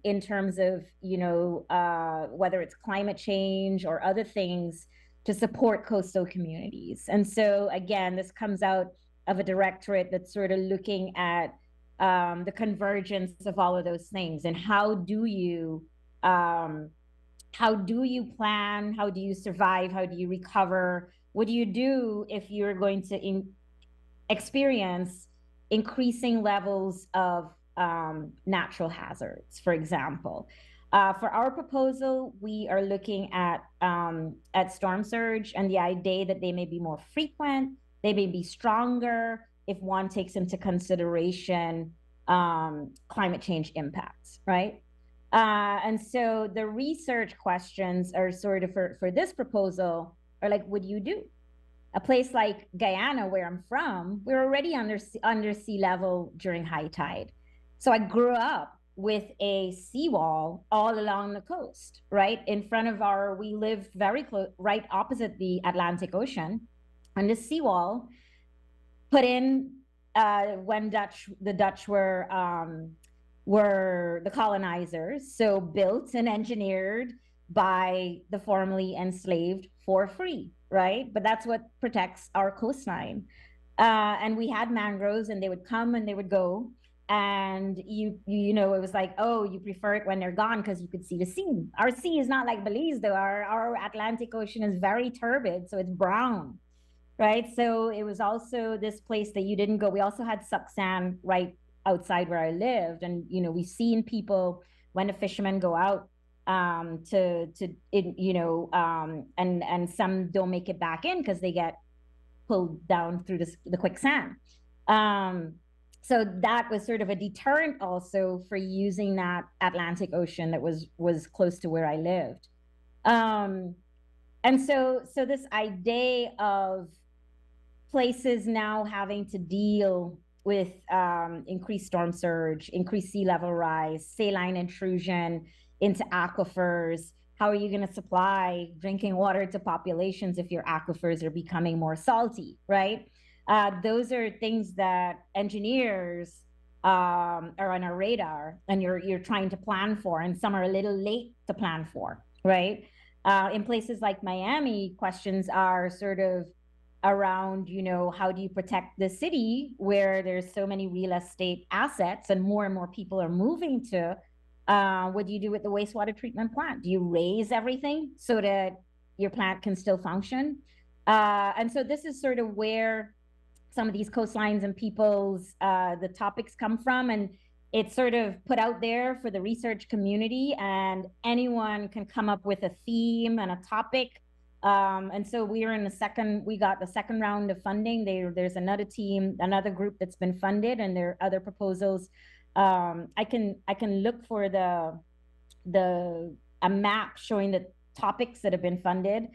in terms of, whether it's climate change or other things to support coastal communities. And so, again, this comes out of a directorate that's sort of looking at the convergence of all of those things and how do you plan, how do you survive, how do you recover, what do you do if you're going to experience increasing levels of natural hazards, for example. For our proposal, we are looking at storm surge and the idea that they may be more frequent, they may be stronger if one takes into consideration climate change impacts, right? And so the research questions are sort of for this proposal are like, what do you do? A place like Guyana, where I'm from, we're already under sea level during high tide. So I grew up with a seawall all along the coast, right? In front of we live very close, right opposite the Atlantic Ocean. And the seawall put in when the Dutch were the colonizers, so built and engineered by the formerly enslaved for free, right? But that's what protects our coastline. And we had mangroves and they would come and they would go. And it was like, oh, you prefer it when they're gone because you could see the sea. Our sea is not like Belize, though. Our Atlantic Ocean is very turbid, so it's brown, right? So it was also this place that you didn't go. We also had suck sand right outside where I lived. And, we've seen people when the fishermen go out and some don't make it back in because they get pulled down through the quicksand. So that was sort of a deterrent also for using that Atlantic Ocean that was close to where I lived. And so this idea of places now having to deal with increased storm surge, increased sea level rise, saline intrusion into aquifers. How are you going to supply drinking water to populations if your aquifers are becoming more salty, right? Those are things that engineers are on our radar and you're trying to plan for, and some are a little late to plan for, right? In places like Miami, questions are sort of, around, how do you protect the city where there's so many real estate assets and more people are moving to. What do you do with the wastewater treatment plant? Do you raise everything so that your plant can still function? And so this is sort of where some of these coastlines and people's the topics come from, and it's sort of put out there for the research community, and anyone can come up with a theme and a topic. And so we got the second round of funding. There's another team, another group that's been funded, and there are other proposals. I can look for a map showing the topics that have been funded.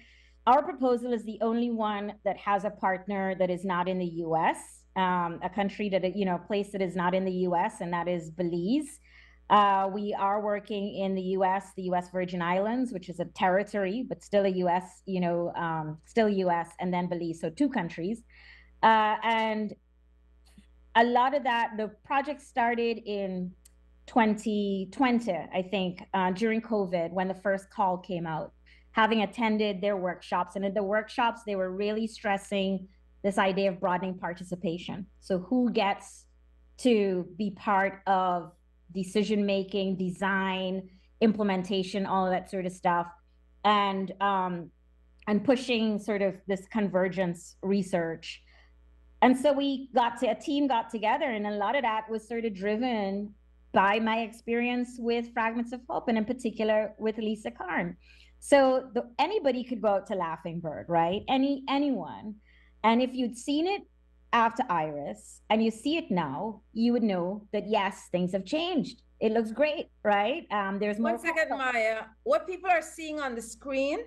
Our proposal is the only one that has a partner that is not in the U.S., a country that, a place that is not in the U.S., and that is Belize. We are working in the U.S. Virgin Islands, which is a territory, but still a U.S., still U.S., and then Belize, so 2 countries. And a lot of that, the project started in 2020, I think, during COVID, when the first call came out, having attended their workshops. And in the workshops, they were really stressing this idea of broadening participation. So who gets to be part of decision-making, design, implementation, all of that sort of stuff, and pushing sort of this convergence research. And so a team got together, and a lot of that was sort of driven by my experience with Fragments of Hope, and in particular with Lisa Karn. So anybody could go out to Laughing Bird, right? Anyone. And if you'd seen it after Iris and you see it now, you would know that yes, things have changed. It looks great, right? There's more. 1 second, Maya. What people are seeing on the screen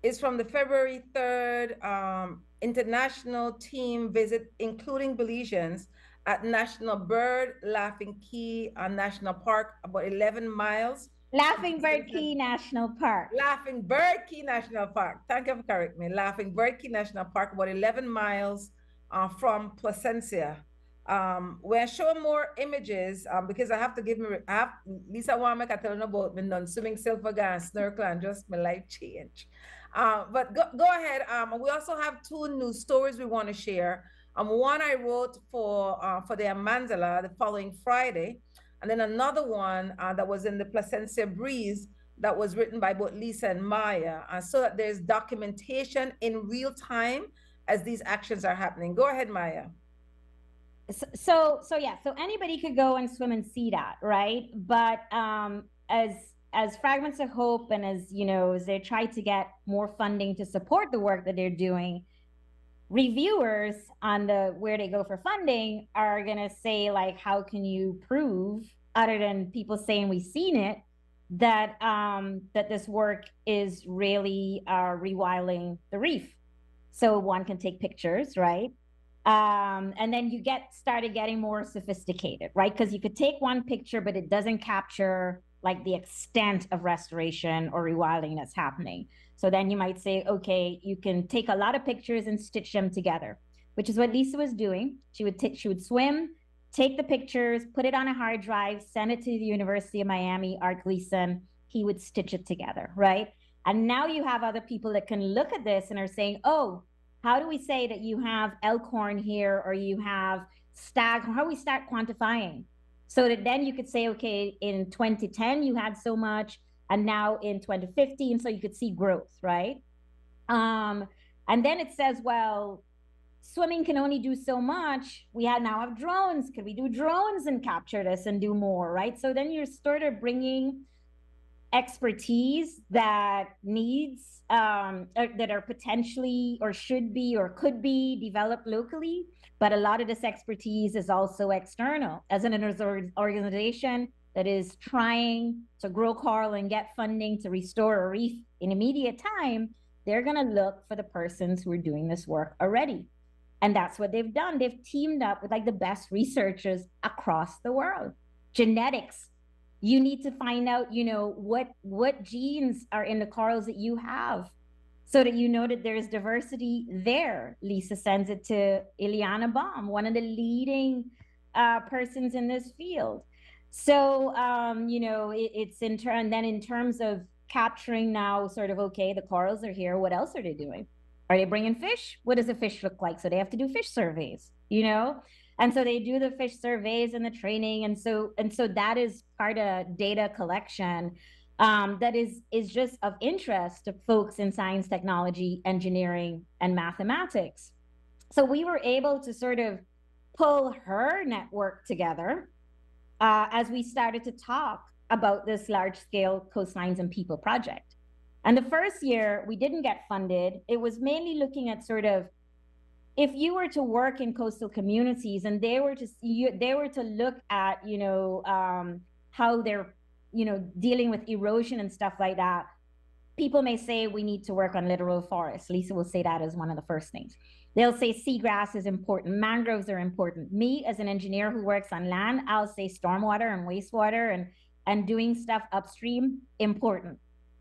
is from the February 3rd international team visit, including Belizeans, at National Bird Laughing Key National Park, about 11 miles. Laughing Bird Key National Park. Laughing Bird Key National Park. Thank you for correcting me. Laughing Bird Key National Park, about 11 miles from Placencia. We're showing more images because I have Lisa Wamek, I tell you about me done swimming, silver gun, snorkel, and just my life change. But go ahead. We also have 2 news stories we want to share. One I wrote for the Amandala the following Friday, and then another one that was in the Placencia Breeze that was written by both Lisa and Maya, so that there's documentation in real time as these actions are happening. Go ahead, Maya. So anybody could go and swim and see that, right? But as Fragments of Hope, and as they try to get more funding to support the work that they're doing, reviewers on where they go for funding are gonna say, like, how can you prove, other than people saying we've seen it, that that this work is really rewilding the reef? So one can take pictures, right? And then you started getting more sophisticated, right? Because you could take one picture, but it doesn't capture like the extent of restoration or rewilding that's happening. So then you might say, okay, you can take a lot of pictures and stitch them together, which is what Lisa was doing. She would swim, take the pictures, put it on a hard drive, send it to the University of Miami, Art Gleason. He would stitch it together, right? And now you have other people that can look at this and are saying, oh, how do we say that you have elkhorn here, or you have stag? How do we start quantifying? So that then you could say, okay, in 2010, you had so much, and now in 2015, so you could see growth, right? And then it says, well, swimming can only do so much. We now have drones. Could we do drones and capture this and do more, right? So then you're sort of bringing expertise that needs, that are potentially or should be or could be developed locally. But a lot of this expertise is also external. As an organization that is trying to grow coral and get funding to restore a reef in immediate time, they're going to look for the persons who are doing this work already. And that's what they've done. They've teamed up with like the best researchers across the world. Genetics. You need to find out, what genes are in the corals that you have, so that you know that there's diversity there. Lisa sends it to Ileana Baum, one of the leading persons in this field. So, it's in terms of capturing now, sort of, okay, the corals are here. What else are they doing? Are they bringing fish? What does a fish look like? So they have to do fish surveys, you know? And so they do the fish surveys and the training. And so that is part of data collection that is just of interest to folks in science, technology, engineering, and mathematics. So we were able to sort of pull her network together as we started to talk about this large scale coastlines and people project. And the first year we didn't get funded. It was mainly looking at sort of if you were to work in coastal communities and they were to look at how they're dealing with erosion and stuff like that. People may say we need to work on littoral forests. Lisa will say that as one of the first things. They'll say seagrass is important, mangroves are important. Me as an engineer who works on land, I'll say stormwater and wastewater and doing stuff upstream, important.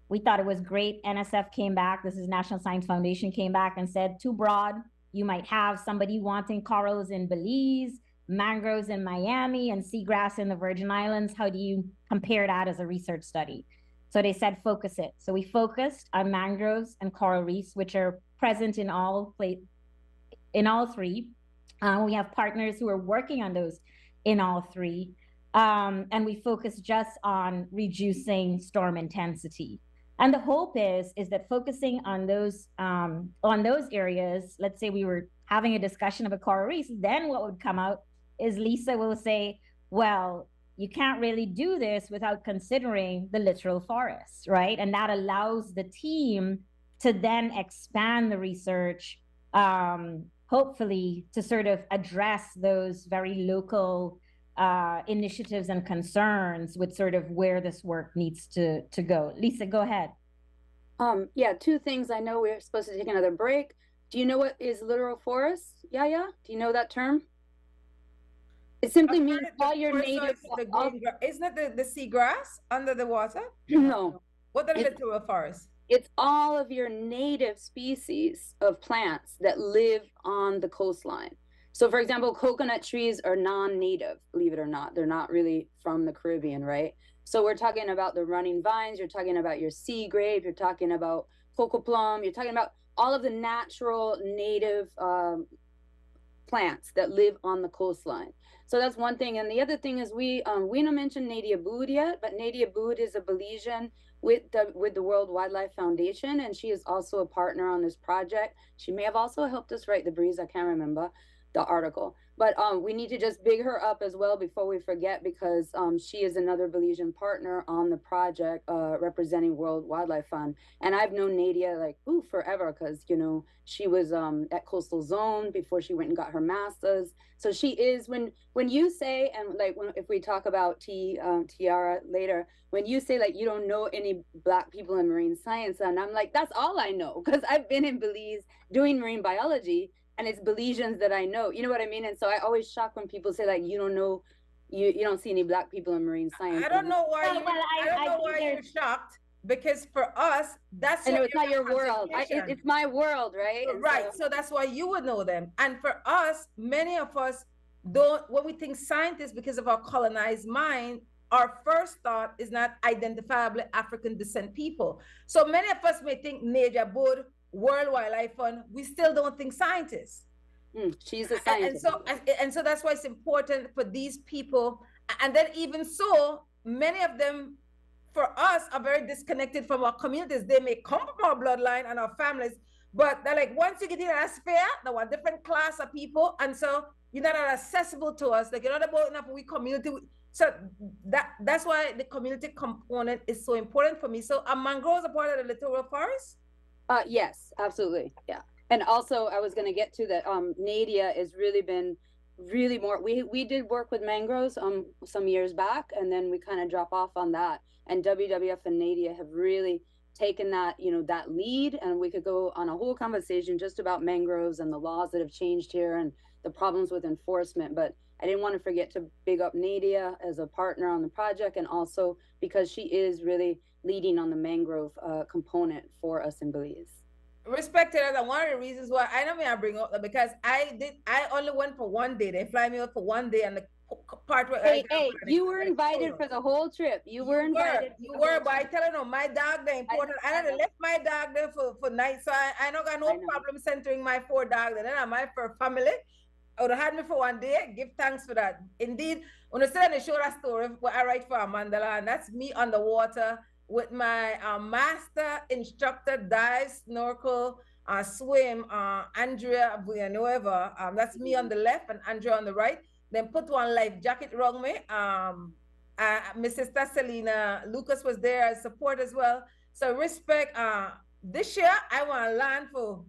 We thought it was great. NSF came back, this is National Science Foundation, came back and said too broad. You might have somebody wanting corals in Belize, mangroves in Miami, and seagrass in the Virgin Islands. How do you compare that as a research study? So they said focus it. So we focused on mangroves and coral reefs, which are present in all three. We have partners who are working on those in all three. And we focus just on reducing storm intensity. And the hope is that focusing on those areas, let's say we were having a discussion of a coral reef, then what would come out is Lisa will say, well, you can't really do this without considering the littoral forests, right? And that allows the team to then expand the research, hopefully to sort of address those very local initiatives and concerns with sort of where this work needs to go. Lisa, go ahead. Yeah, two things. I know we're supposed to take another break. Do you know what is littoral forest? Yeah. Do you know that term? It simply means all your native. Isn't it the seagrass under the water? No. What are the littoral forests? It's all of your native species of plants that live on the coastline. So for example, coconut trees are non-native, believe it or not. They're not really from the Caribbean, right? So we're talking about the running vines, you're talking about your sea grape, you're talking about cocoa plum, you're talking about all of the natural native plants that live on the coastline. So that's one thing. And the other thing is we don't mention Nadia Boud yet, but Nadia Boud is a Belizean with the World Wildlife Foundation, and she is also a partner on this project. She may have also helped us write the Breeze, I can't remember the article, but we need to just big her up as well before we forget, because she is another Belizean partner on the project representing World Wildlife Fund. And I've known Nadia like forever, because she was at Coastal Zone before she went and got her master's. So she is, when you say, and like if we talk about Tiara later, when you say like you don't know any Black people in marine science, and I'm like, that's all I know, because I've been in Belize doing marine biology, and it's Belizeans that I know, you know what I mean? And so I always shock when people say like, you don't know, you don't see any Black people in marine science. I don't know why you're shocked, because for us, that's I know it's not your world. It's my world, right? Right. So that's why you would know them. And for us, many of us don't, when we think scientists, because of our colonized mind, our first thought is not identifiable African descent people. So many of us may think Nadia Boud, World Wildlife Fund, we still don't think scientists. She's a scientist. And so that's why it's important for these people. And then even so, many of them, for us, are very disconnected from our communities. They may come from our bloodline and our families, but they're like, once you get in that sphere, they're a different class of people. And so you're not accessible to us. Like, you're not about enough we community. So that's why the community component is so important for me. So are mangroves a part of the littoral forest? Yes, absolutely. Yeah. And also I was going to get to that. Nadia has really been more, we did work with mangroves some years back, and then we kind of drop off on that. And WWF and Nadia have really taken that, that lead, and we could go on a whole conversation just about mangroves and the laws that have changed here and the problems with enforcement. But I didn't want to forget to big up Nadia as a partner on the project, and also because she is really leading on the mangrove component for us in Belize. Respect to that. And one of the reasons why I bring up that, because I only went for one day. They fly me out for one day, and the part where Hey, you were invited for the whole trip. You were invited. You were, but I tell you no, my dog there important. I had left my dog there for night, so I don't got no problem centering my 4 dogs. And then I'm my for family. I would have had me for one day. Give thanks for that. Indeed, when I said I show that story, what I write for Mandela, and that's me on the water with my master instructor, dive, snorkel, swim, Andrea Villanueva. That's me on the left and Andrea on the right. Then put one life jacket around me. My sister Selena Lucas was there as support as well. So respect. This year I want to learn for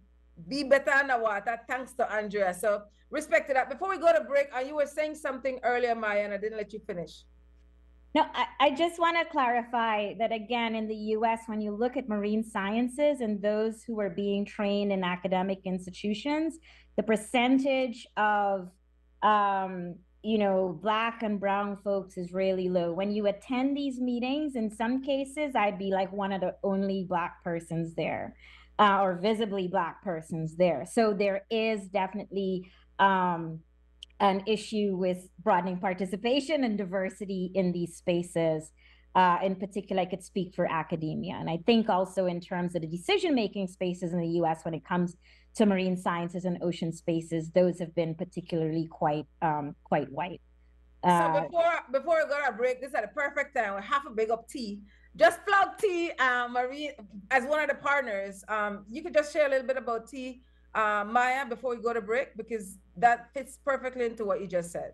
be better on the water. Thanks to Andrea. So respect to that. Before we go to break, you were saying something earlier, Maya, and I didn't let you finish. No, I just want to clarify that again, in the US, when you look at marine sciences and those who are being trained in academic institutions, the percentage of, Black and brown folks is really low. When you attend these meetings, in some cases, I'd be like one of the only Black persons there, or visibly Black persons there. So there is definitely an issue with broadening participation and diversity in these spaces. In particular, I could speak for academia. And I think also in terms of the decision-making spaces in the US when it comes to marine sciences and ocean spaces, those have been particularly quite white. So before we go to break, this is a perfect time. We have a big up T. Just plug T, Marie, as one of the partners. You could just share a little bit about T, Maya, before we go to break, because that fits perfectly into what you just said.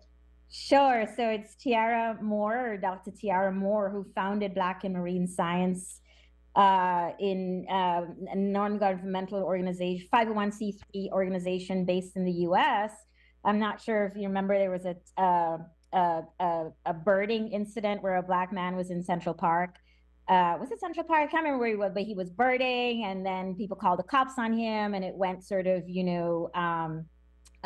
Sure. So it's Tiara Moore, or Dr. Tiara Moore, who founded Black in Marine Science in a non-governmental organization, 501c3 organization based in the U.S. I'm not sure if you remember, there was a birding incident where a Black man was in Central Park. Was it Central Park? I can't remember where he was, but he was birding, and then people called the cops on him, and it went sort of,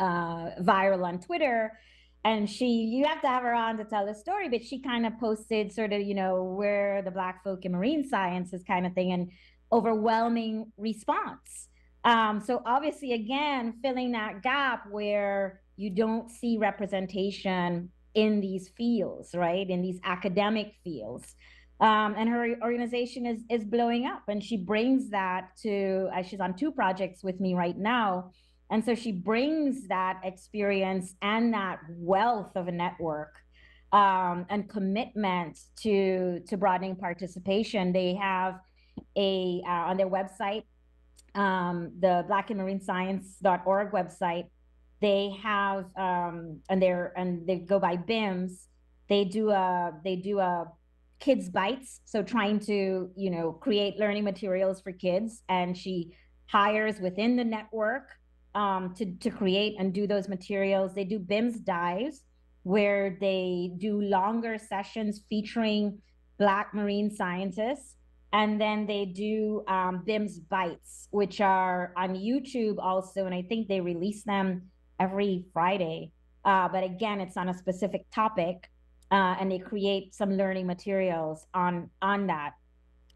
viral on Twitter. And you have to have her on to tell the story, but she kind of posted sort of, where the Black folk in marine sciences kind of thing, and overwhelming response. So obviously, again, filling that gap where you don't see representation in these fields, right? In these academic fields. And her organization is blowing up, and she brings that to, she's on 2 projects with me right now. And so she brings that experience and that wealth of a network and commitment to broadening participation. They have on their website, the blackandmarinescience.org website, they have and they go by BIMS. They do a kids bites, so trying to create learning materials for kids, and she hires within the network to create and do those materials. They do BIMS dives, where they do longer sessions featuring Black marine scientists, and then they do BIMS bites, which are on YouTube also, and I think they release them every Friday. But again, it's on a specific topic. And they create some learning materials on that.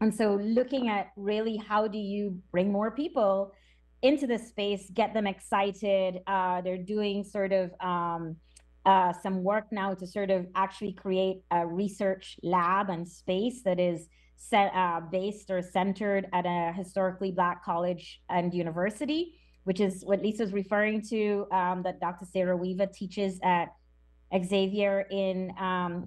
And so looking at really how do you bring more people into this space, get them excited. They're doing sort of some work now to sort of actually create a research lab and space that is based or centered at a historically Black college and university, which is what Lisa's referring to, that Dr. Sarah Weaver teaches at Xavier in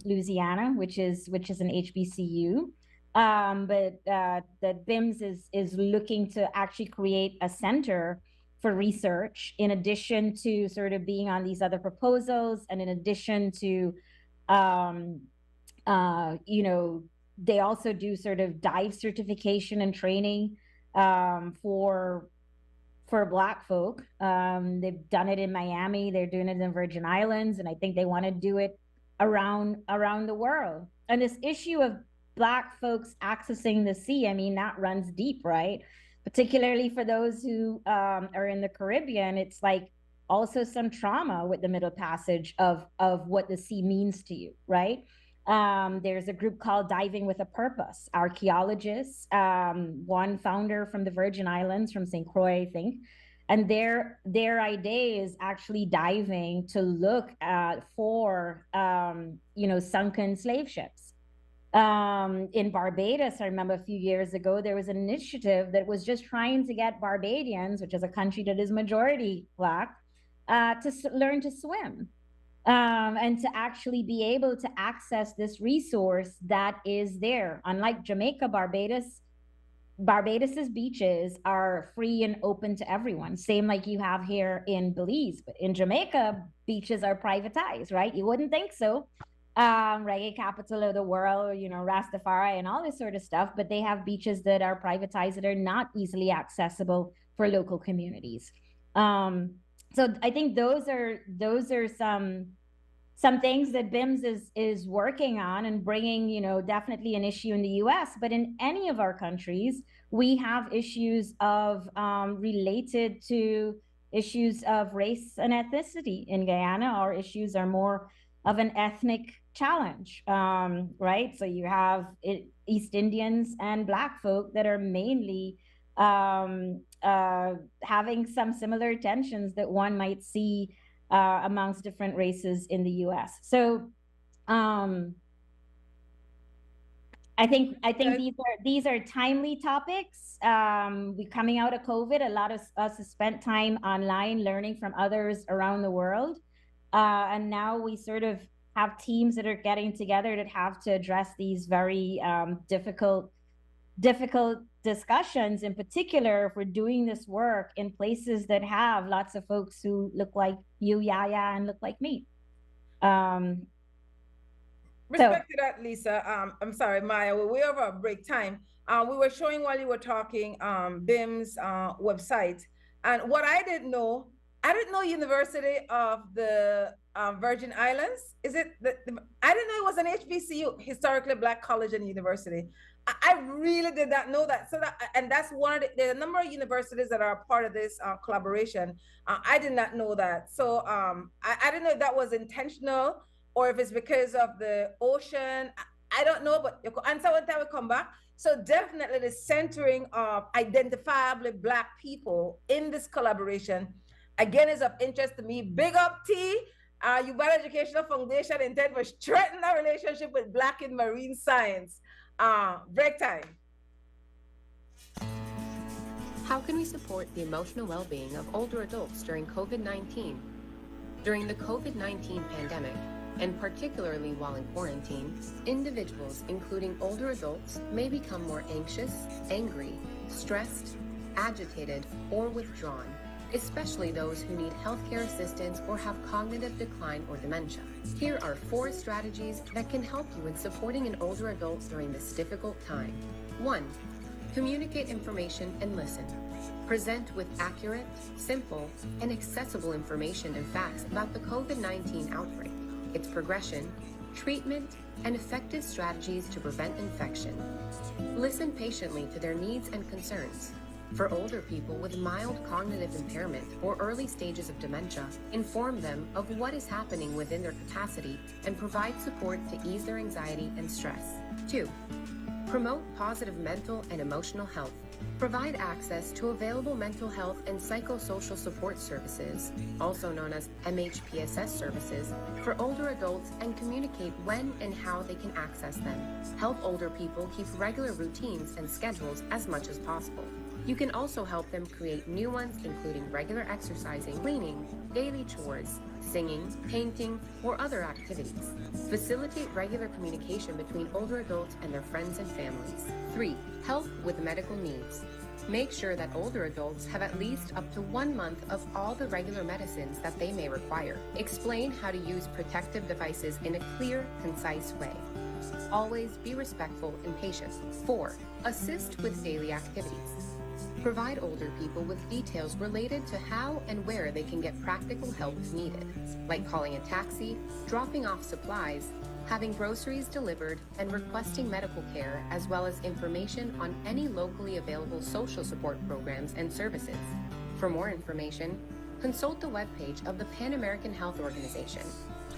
Louisiana, which is an HBCU. But that BIMS is looking to actually create a center for research, in addition to sort of being on these other proposals, and in addition to, they also do sort of dive certification and training for Black folk. They've done it in Miami, they're doing it in Virgin Islands, and I think they want to do it around the world. And this issue of Black folks accessing the sea, I mean, that runs deep, right? Particularly for those who are in the Caribbean, it's like also some trauma with the Middle Passage of what the sea means to you, right? There's a group called Diving with a Purpose, archaeologists, one founder from the Virgin Islands, from St. Croix, I think, And their idea is actually diving to look at for sunken slave ships. In Barbados, I remember a few years ago, there was an initiative that was just trying to get Barbadians, which is a country that is majority Black, to learn to swim, and to actually be able to access this resource that is there. Unlike Jamaica, Barbados's beaches are free and open to everyone, same like you have here in Belize. But in Jamaica, beaches are privatized, right? You wouldn't think so. Reggae capital of the world, Rastafari and all this sort of stuff, but they have beaches that are privatized that are not easily accessible for local communities. So I think those are some things that BIMS is working on and bringing, definitely an issue in the US, but in any of our countries, we have issues of related to issues of race and ethnicity. In Guyana, our issues are more of an ethnic challenge, right? So you have East Indians and Black folk that are mainly having some similar tensions that one might see amongst different races in the US. So I think these are timely topics. We coming out of COVID, a lot of us have spent time online learning from others around the world. And now we sort of have teams that are getting together that have to address these very difficult discussions, in particular if we're doing this work in places that have lots of folks who look like you, Yaya, and look like me. Respect to that, Lisa. I'm sorry, Maya, we're way over our break time. We were showing while you were talking BIM's website. And what I didn't know University of the Virgin Islands. Is it? I didn't know it was an HBCU, historically Black college and university. I really did not know that. So and that's one of there are a number of universities that are a part of this collaboration. I did not know that. So I didn't know if that was intentional or if it's because of the ocean. I don't know, but you could answer one time we come back. So definitely the centering of identifiably Black people in this collaboration, again, is of interest to me. Big up T, Uganda Educational Foundation intend to strengthen our relationship with Black in marine science. Break time. How can we support the emotional well-being of older adults during COVID-19? During the COVID-19 pandemic, and particularly while in quarantine, individuals, including older adults, may become more anxious, angry, stressed, agitated, or withdrawn, especially those who need healthcare assistance or have cognitive decline or dementia. Here are 4 strategies that can help you in supporting an older adult during this difficult time. 1. Communicate information and listen. Present with accurate, simple, and accessible information and facts about the COVID-19 outbreak, its progression, treatment, and effective strategies to prevent infection. Listen patiently to their needs and concerns. For older people with mild cognitive impairment or early stages of dementia, inform them of what is happening within their capacity and provide support to ease their anxiety and stress. 2. Promote positive mental and emotional health. Provide access to available mental health and psychosocial support services, also known as MHPSS services, for older adults and communicate when and how they can access them. Help older people keep regular routines and schedules as much as possible. You can also help them create new ones, including regular exercising, cleaning, daily chores, singing, painting, or other activities. Facilitate regular communication between older adults and their friends and families. 3. Help with medical needs. Make sure that older adults have at least up to 1 month of all the regular medicines that they may require. Explain how to use protective devices in a clear, concise way. Always be respectful and patient. 4. Assist with daily activities. Provide older people with details related to how and where they can get practical help if needed, like calling a taxi, dropping off supplies, having groceries delivered, and requesting medical care, as well as information on any locally available social support programs and services. For more information, consult the webpage of the Pan American Health Organization,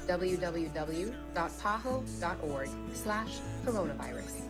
www.paho.org/coronavirus.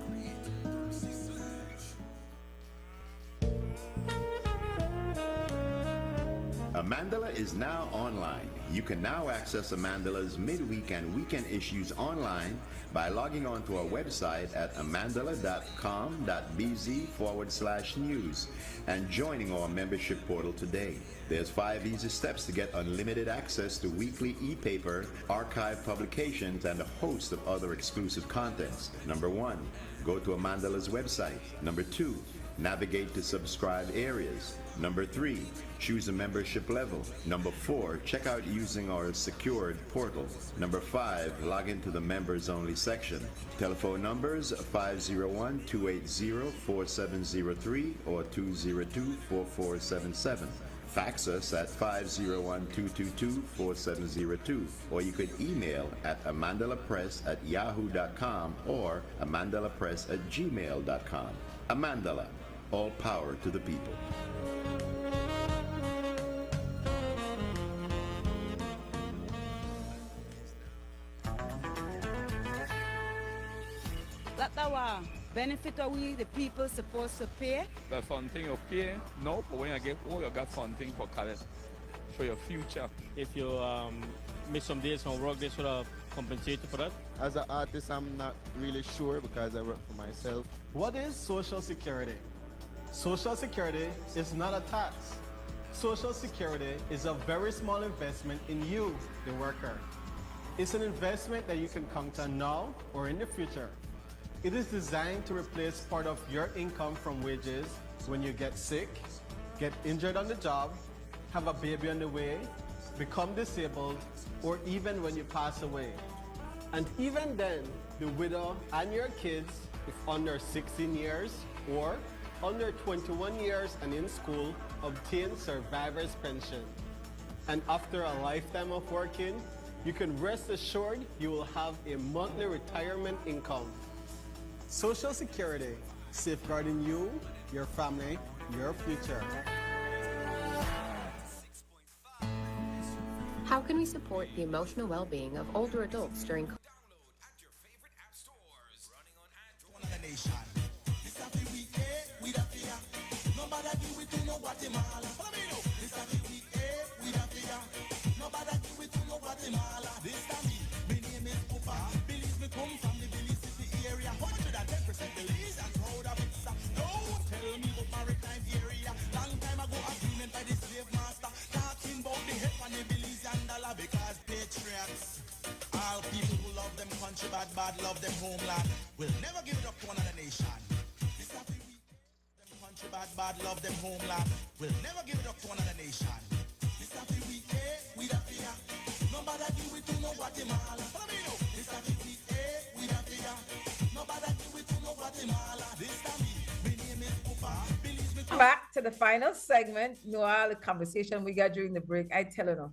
Amandala is now online. You can now access Amandala's midweek and weekend issues online by logging on to our website at amandala.com.bz/news and joining our membership portal today. There's 5 easy steps to get unlimited access to weekly e-paper, archive publications, and a host of other exclusive contents. Number 1, go to Amandala's website. Number 2, navigate to subscribe areas. Number 3, choose a membership level. Number 4, check out using our secured portal. Number 5, log into the members only section. Telephone numbers 501-280-4703 or 202-4477. Fax us at 501-222-4702, or you could email at amandalapress@yahoo.com or amandalapress@gmail.com. Amandala, all power to the people. That's our benefit are we, the people, supposed to pay. That's something you pay now, but when you get old, you got something for college, for your future. If you miss some days from work, they should have compensated for that. As an artist, I'm not really sure because I work for myself. What is Social Security? Social Security is not a tax. Social Security is a very small investment in you, the worker. It's an investment that you can count on now or in the future. It is designed to replace part of your income from wages when you get sick, get injured on the job, have a baby on the way, become disabled, or even when you pass away. And even then, the widow and your kids, if under 16 years or under 21 years and in school, obtain survivor's pension. And after a lifetime of working, you can rest assured you will have a monthly retirement income. Social Security, safeguarding you, your family, your future. How can we support the emotional well-being of older adults during because patriots, all people who love them country bad love them homeland, will never give it up to another nation. This happy week, them country bad love them homeland, will never give it up to another nation. This happy week, we da fear. Nobody do it to no Guatemala. This happy week, we da fear. Nobody do it to no Guatemala. This time me name is Pupa. Believe me. Back to the final segment, Noah, the conversation we got during the break. I tell you no.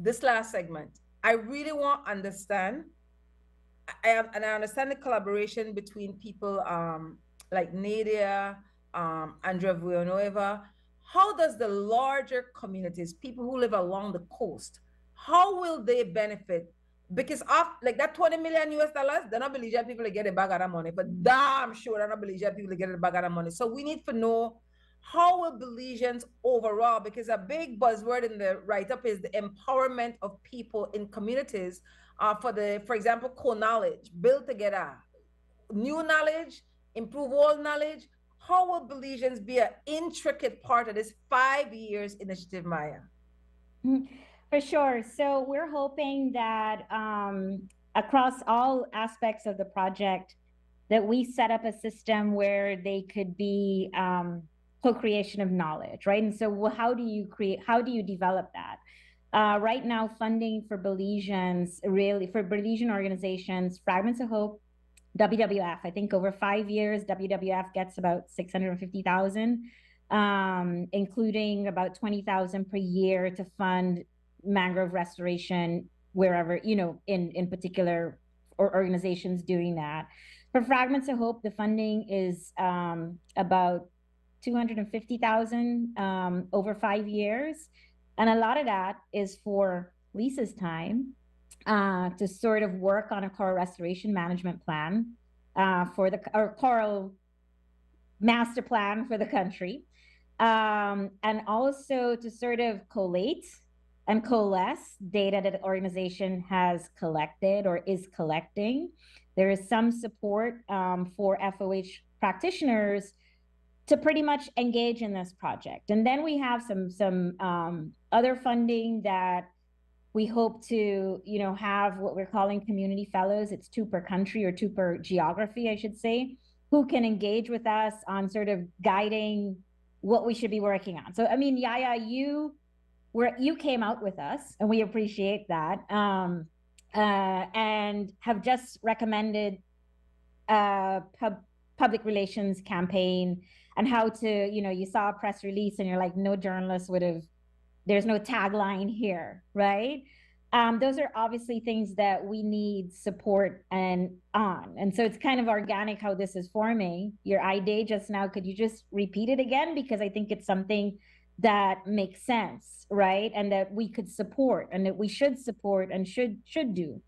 This last segment, I really want to understand. I understand the collaboration between people like Nadia, Andrea Villanueva. How does the larger communities, people who live along the coast, how will they benefit? Because of like that 20 million US dollars, they're not Belizean people to get a bag of that money, but damn sure they're not Belizean people to get a bag of that money. So we need to know how will Belizeans overall, because a big buzzword in the write-up is the empowerment of people in communities for example, co-knowledge, build together, new knowledge, improve old knowledge. How will Belizeans be an intricate part of this 5 years initiative, Maya? For sure. So we're hoping that across all aspects of the project, that we set up a system where they could be co-creation of knowledge, right? And so how do you develop that? Right now, funding for Belizeans, really for Belizean organizations, Fragments of Hope, WWF, I think over 5 years, WWF gets about 650,000, including about 20,000 per year to fund mangrove restoration wherever, in particular organizations doing that. For Fragments of Hope, the funding is about 250,000 over 5 years. And a lot of that is for Lisa's time to sort of work on a coral restoration management plan for the coral master plan for the country. and also to sort of collate and coalesce data that the organization has collected or is collecting. There is some support for FOH practitioners to pretty much engage in this project. And then we have some other funding that we hope to, have what we're calling community fellows. It's 2 per country or 2 per geography, I should say, who can engage with us on sort of guiding what we should be working on. So, I mean, Yaya, you came out with us, and we appreciate that, and have just recommended a public relations campaign and how to, you saw a press release and you're like, no journalist would have, there's no tagline here, right? Those are obviously things that we need support and so it's kind of organic how this is forming. Your idea just now, could you just repeat it again? Because I think it's something that makes sense, right? And that we could support and that we should support and should do.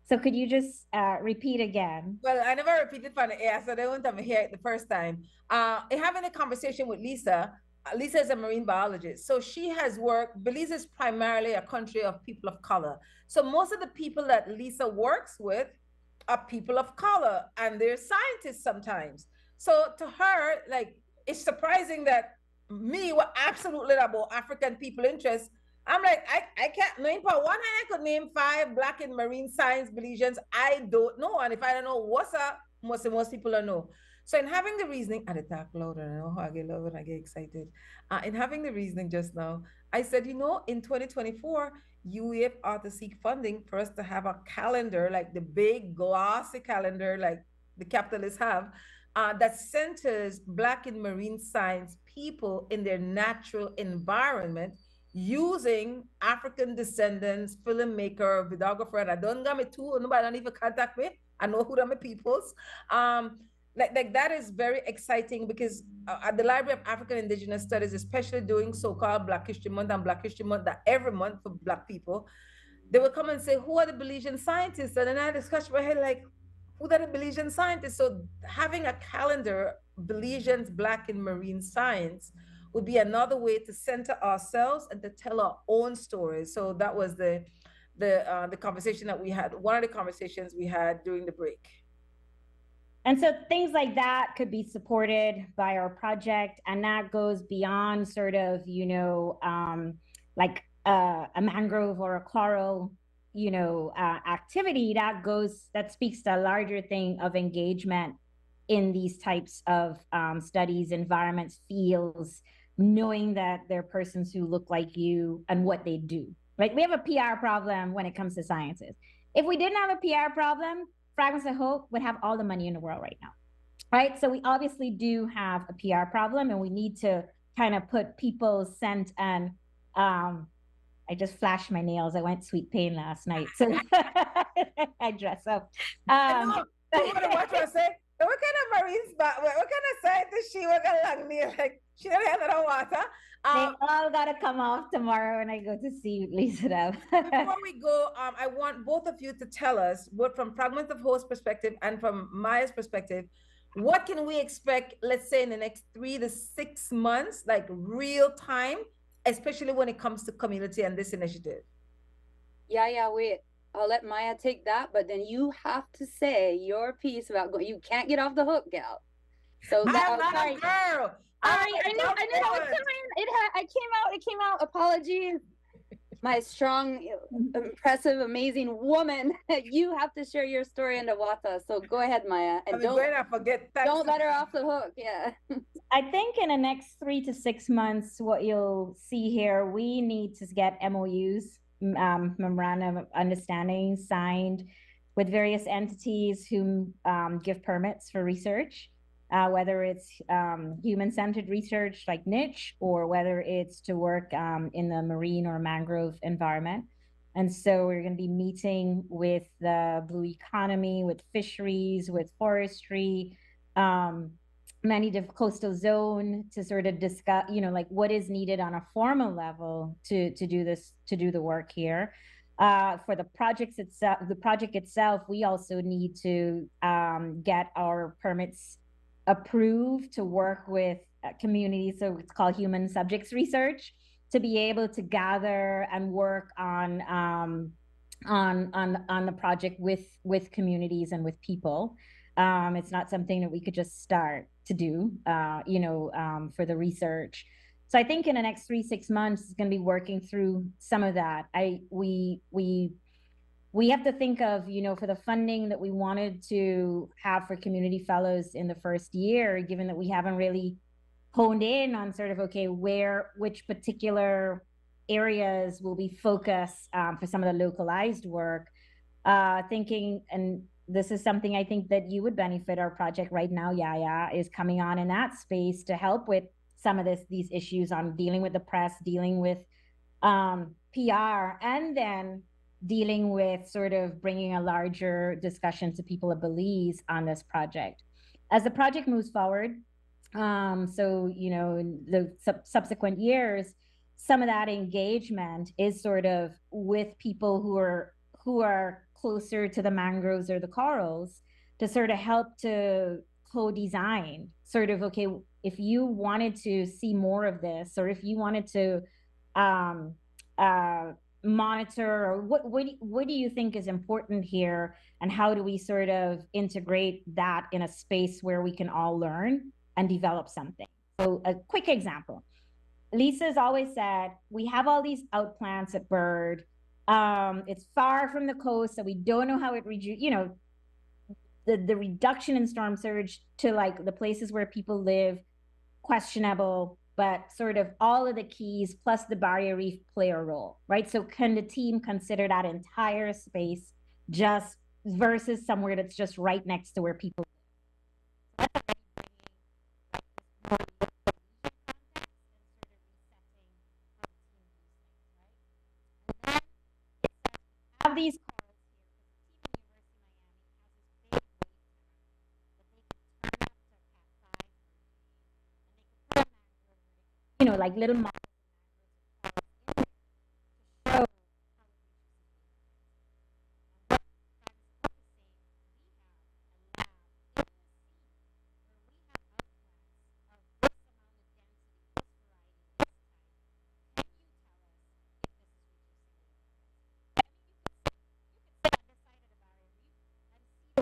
So could you just repeat again? Well, I never repeated from the air, so they won't have me hear it the first time. Having a conversation with Lisa, Lisa is a marine biologist. So she has worked, Belize is primarily a country of people of color. So most of the people that Lisa works with are people of color, and they're scientists sometimes. So to her, like, it's surprising that me were absolutely about African people interests. I'm like, I can't name for one hand, I could name 5 Black in marine science Belizeans. I don't know. And if I don't know what's up, most people don't know. So in having the reasoning, and I talk louder, I know how I get loud and I get excited. In having the reasoning just now, I said, in 2024, UEF ought to seek funding for us to have a calendar, like the big glossy calendar, like the capitalists have, that centers Black and marine science people in their natural environment using African descendants, filmmaker, videographer, and I don't got me too, nobody don't even contact me. I know who are my peoples. Like that is very exciting because at the Library of African Indigenous Studies, especially doing so-called Black History Month and Black History Month, that every month for Black people, they will come and say, who are the Belizean scientists? And then I discuss my head like, who are the Belizean scientists? So having a calendar, Belizeans, Black in marine science, would be another way to center ourselves and to tell our own stories. So that was the conversation that we had, one of the conversations we had during the break. And so things like that could be supported by our project, and that goes beyond sort of, like a mangrove or a coral, activity that speaks to a larger thing of engagement in these types of studies, environments, fields, knowing that they're persons who look like you and what they do. Right? We have a PR problem when it comes to sciences. If we didn't have a PR problem, Fragments of Hope would have all the money in the world right now, right? So we obviously do have a PR problem, and we need to kind of put people's scent and I just flashed my nails. I went sweet pain last night, so I dress up. What I say? What kind of marines? What kind of scientist she? What kind of long nail? Like she don't have no water. They all gotta come off tomorrow when I go to see Lisa. Before we go, I want both of you to tell us, both from Fragments of Hope's perspective and from Maya's perspective, what can we expect, let's say in the next 3 to 6 months, like real time, especially when it comes to community and this initiative? Yeah, wait. I'll let Maya take that, but then you have to say your piece about you can't get off the hook, gal. So I'm not a girl. I know. It came out. Apologies. My strong, impressive, amazing woman. You have to share your story in the Wata. So go ahead, Maya. And don't let her off the hook. Yeah. I think in the next 3 to 6 months, what you'll see here, we need to get MOUs, memorandum of understanding, signed with various entities who give permits for research. Whether it's human-centered research like niche, or whether it's to work in the marine or mangrove environment. And so we're going to be meeting with the blue economy, with fisheries, with forestry, many coastal zone to sort of discuss, like what is needed on a formal level to do the work here. For the project itself, we also need to get our permits approved to work with communities. So it's called human subjects research, to be able to gather and work on the project with communities and with people. It's not something that we could just start to do, for the research. So I think in the next 3-6 months, it's going to be working through some of that. We have to think of, for the funding that we wanted to have for community fellows in the first year, given that we haven't really honed in on sort of, okay, which particular areas will be focused for some of the localized work, thinking, and this is something I think that you would benefit. Our project right now, Yaya, is coming on in that space to help with some of these issues on dealing with the press, dealing with PR, and then dealing with sort of bringing a larger discussion to people of Belize on this project. As the project moves forward, so, in the subsequent years, some of that engagement is sort of with people who are closer to the mangroves or the corals, to sort of help to co-design sort of, okay, if you wanted to see more of this, or if you wanted to monitor, or what do you think is important here, and how do we sort of integrate that in a space where we can all learn and develop something. So a quick example, Lisa's always said, we have all these out plants at Bird. It's far from the coast, so we don't know how it the reduction in storm surge to like the places where people live, questionable, but sort of all of the keys plus the barrier reef play a role, right? So can the team consider that entire space just versus somewhere that's just right next to where people have these like little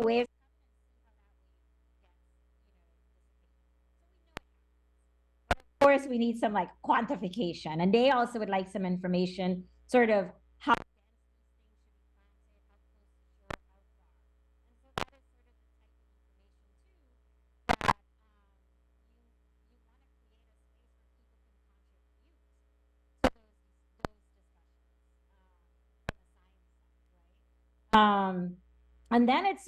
waves. Of course, we need some like quantification, and they also would like some information, sort of how. And then it's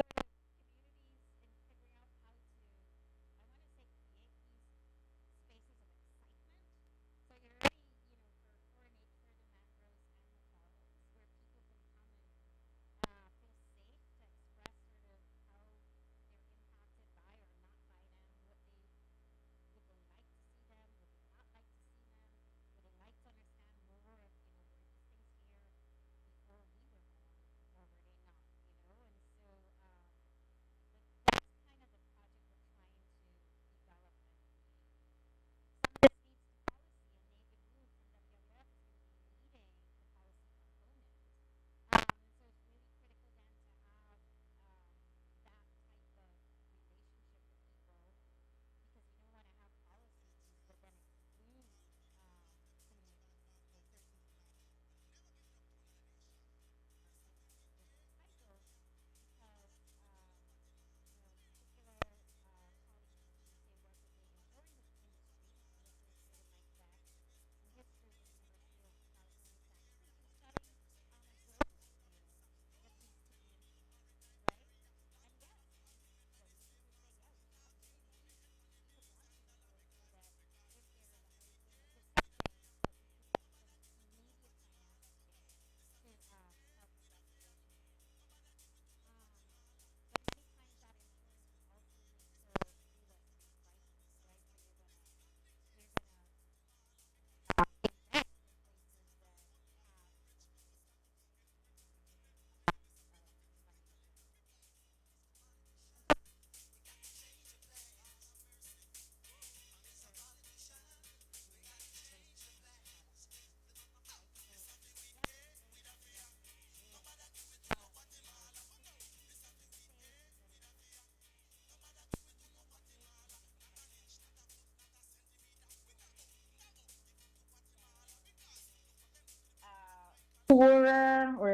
poorer, or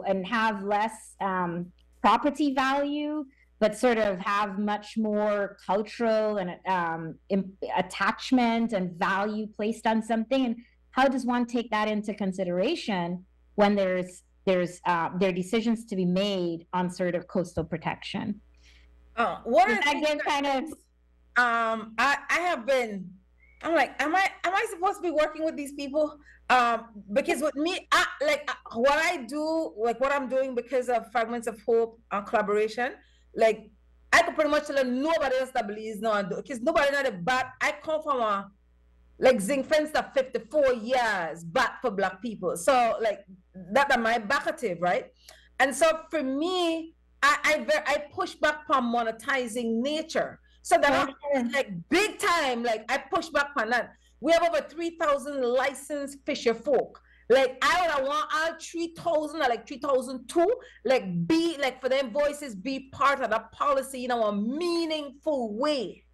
and have less property value, but sort of have much more cultural and attachment and value placed on something. And how does one take that into consideration when there are decisions to be made on sort of coastal protection? One Does of the that things give kind of I have been, I'm like, am I supposed to be working with these people? Because with me, what I do, like what I'm doing because of Fragments of Hope collaboration, like I could pretty much tell them nobody else that believes no, because nobody know the back. I come from a like zinc fence that 54 years back for Black people. So like that are my backative, right? And so for me, I push back on monetizing nature. So that like big time, like I push back on that. We have over 3,000 licensed fisher folk. Like I would want all 3,000 or like 3,002, like be like for them voices be part of the policy in a meaningful way.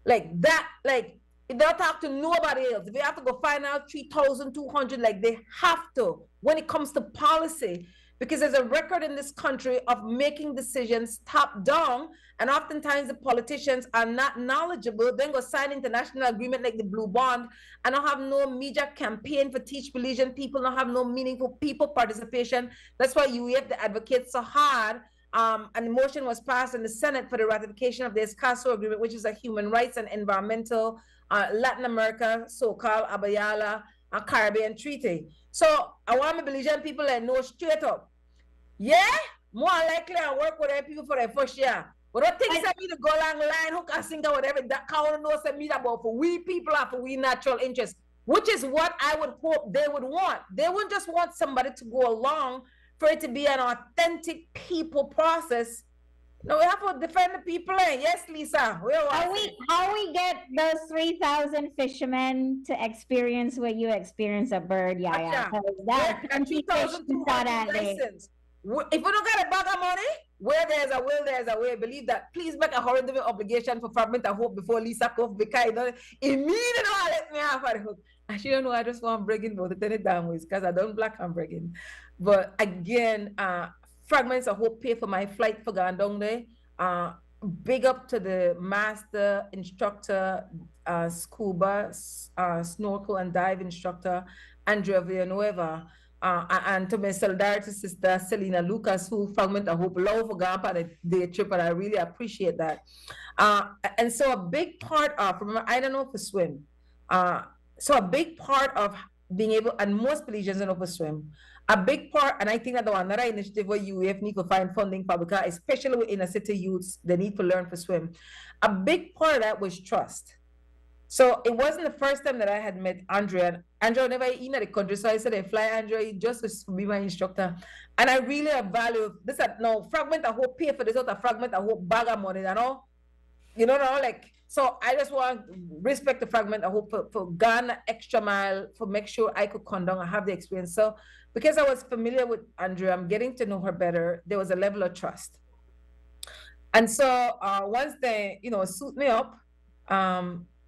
Like that, like if they don't talk to nobody else, if they have to go find out 3,200, like they have to when it comes to policy, because there's a record in this country of making decisions top down, and oftentimes the politicians are not knowledgeable, then go sign international agreement like the Blue Bond, and don't have no media campaign for teach Belizean people, don't have no meaningful people participation. That's why UEF, the advocates so hard, and the motion was passed in the Senate for the ratification of the Escazú Agreement, which is a human rights and environmental Latin America, so-called Abayala, Caribbean treaty. So I want my Belizean people to know straight up. Yeah, more likely I work with them people for their first year. But don't think I need to go along line, hook and sinker, whatever that count knows me about for we people or for we natural interests, which is what I would hope they would want. They wouldn't just want somebody to go along for it to be an authentic people process. No, we have to defend the people. Yes, Lisa. How we get those 3,000 fishermen to experience what you experience at Bird? Yeah. That 3,200 license. If we don't get a bag of money, where there's a will, there's a way. Believe that. Please make a horrible obligation for Fragment of Hope before Lisa comes, because immediately let me have the hook. I don't know. I just want breaking both the 10 down ways because I don't black and breaking. But again, Fragments of Hope pay for my flight for going down there. Big up to the master instructor, scuba, snorkel and dive instructor, Andrea Villanueva, and to my solidarity sister, Selena Lucas, who Fragment of Hope love for going on the trip, and I really appreciate that. And so a big part of, remember, I don't know if to swim. So a big part of being able, and most Belizeans don't know to swim, a big part, and I think that the another initiative where UAF need to find funding for, because especially with inner city youths, they need to learn to swim. A big part of that was trust. So it wasn't the first time that I had met Andrea. Andrea never in the country, so I said, I fly Andrea just to be my instructor. And I really value this. No Fragment of Hope pay for this other Fragment of Hope bag of money, like. So I just want respect the Fragment of Hope for Ghana extra mile, for make sure I could come down and have the experience. So because I was familiar with Andrea, I'm getting to know her better. There was a level of trust. And so once they, suit me up,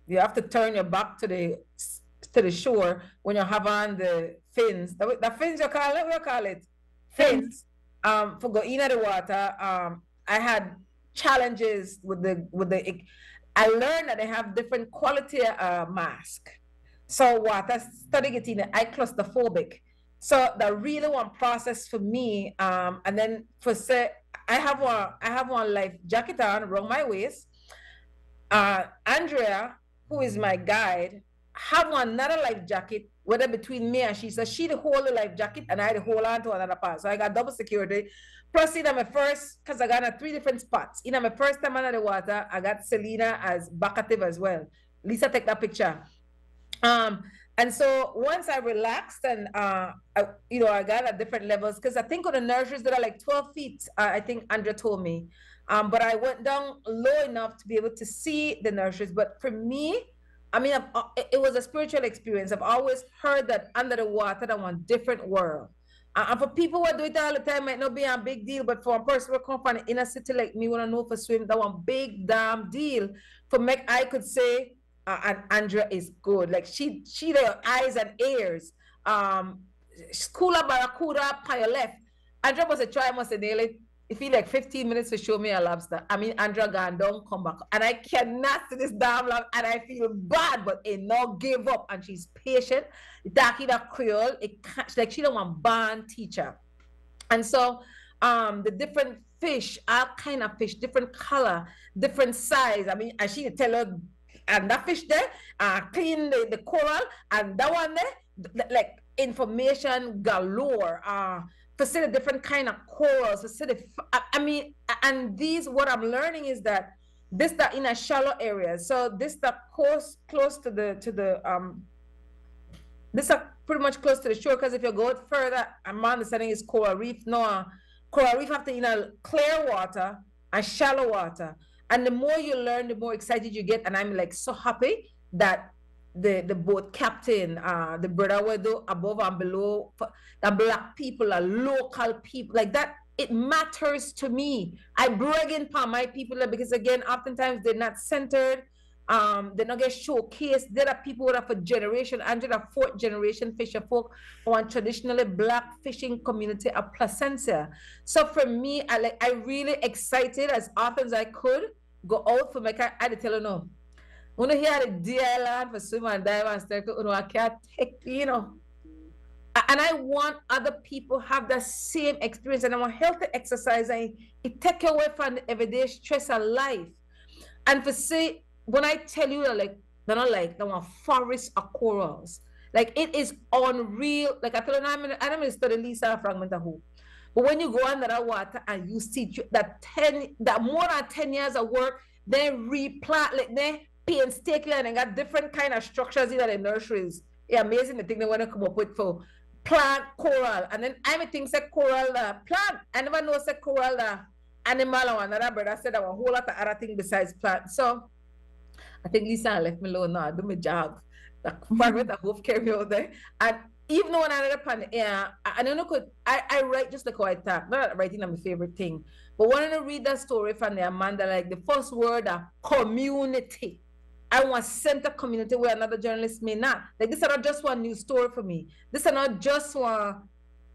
you have to turn your back to the shore when you have on the fins. The fins you call it? What you call it? Fins. For go in the water. I had challenges with the. I learned that they have different quality mask. So water studying it in, I claustrophobic. So the really one process for me, and then for say I have one life jacket on around my waist. Andrea, who is my guide, have another life jacket, whether between me and she says she the whole life jacket and I the hold on to another part. So I got double security. Plus, my first, because I got 3 different spots. My first time under the water, I got Selena as backative as well. Lisa, take that picture. And so once I relaxed and, I got at different levels, because I think on the nurseries that are like 12 feet, I think Andrea told me. But I went down low enough to be able to see the nurseries. But for me, it was a spiritual experience. I've always heard that under the water, that one different world. And for people who do it all the time, might not be a big deal. But for a person who come from an inner city like me, want to know for swim, that one big damn deal. For me, I could say, and Andrea is good. Like she their eyes and ears. Schooler Barracuda on your left. Andrea must have tried, must have nearly, it feel like 15 minutes to show me a lobster. I mean, Andrea gone down, come back. And I cannot see this damn lobster, and I feel bad, but it not give up. And she's patient. Talking that Creole, like she don't want band teacher. And so the different fish, all kind of fish, different color, different size. I mean, and she tell her, and that fish there, clean the coral, and that one there, like information galore. To see the different kind of corals, to see the, I mean, and these, what I'm learning is that this that in a shallow area. So this that close to the this are pretty much close to the shore, because if you go further, my understanding is coral reef. No, coral reef have to in a clear water and shallow water. And the more you learn, the more excited you get. And I'm like so happy that the boat captain, the brother will do above and below, the black people are local people like that. It matters to me. I bragging for my people because again, oftentimes they're not centered. They not get showcased. There are people who are for generation, and there are fourth generation fisher folk on traditionally black fishing community of Placencia. So for me, I really excited as often as I could go out for my car. I had to tell you no. When you hear the deer land for swim and dive and stuff, I can't take, and I want other people have the same experience, and I want healthy exercise, and it take away from the everyday stress of life. And for say, when I tell you that, like, they're not like, they want forests of corals. Like, it is unreal. Like, I tell you, I'm going to study Lisa fragment of hope. But when you go under that water and you see that more than 10 years of work, they replant, like, they painstakingly, and they got different kind of structures in the nurseries. It's amazing the thing they want to come up with for plant coral. And then I think say coral plant. I never know say coral animal, or another brother said a whole lot of other things besides plant. So I think Lisa left me alone now. I do my job. The fragment of hope carry me out there. And even when I read up on the air, I don't know, I write just like how I talk. Not writing is my favorite thing. But when I read that story from the Amanda, like the first word, community. I want center community where another journalist may not. Like, this is not just one news story for me. This is not just one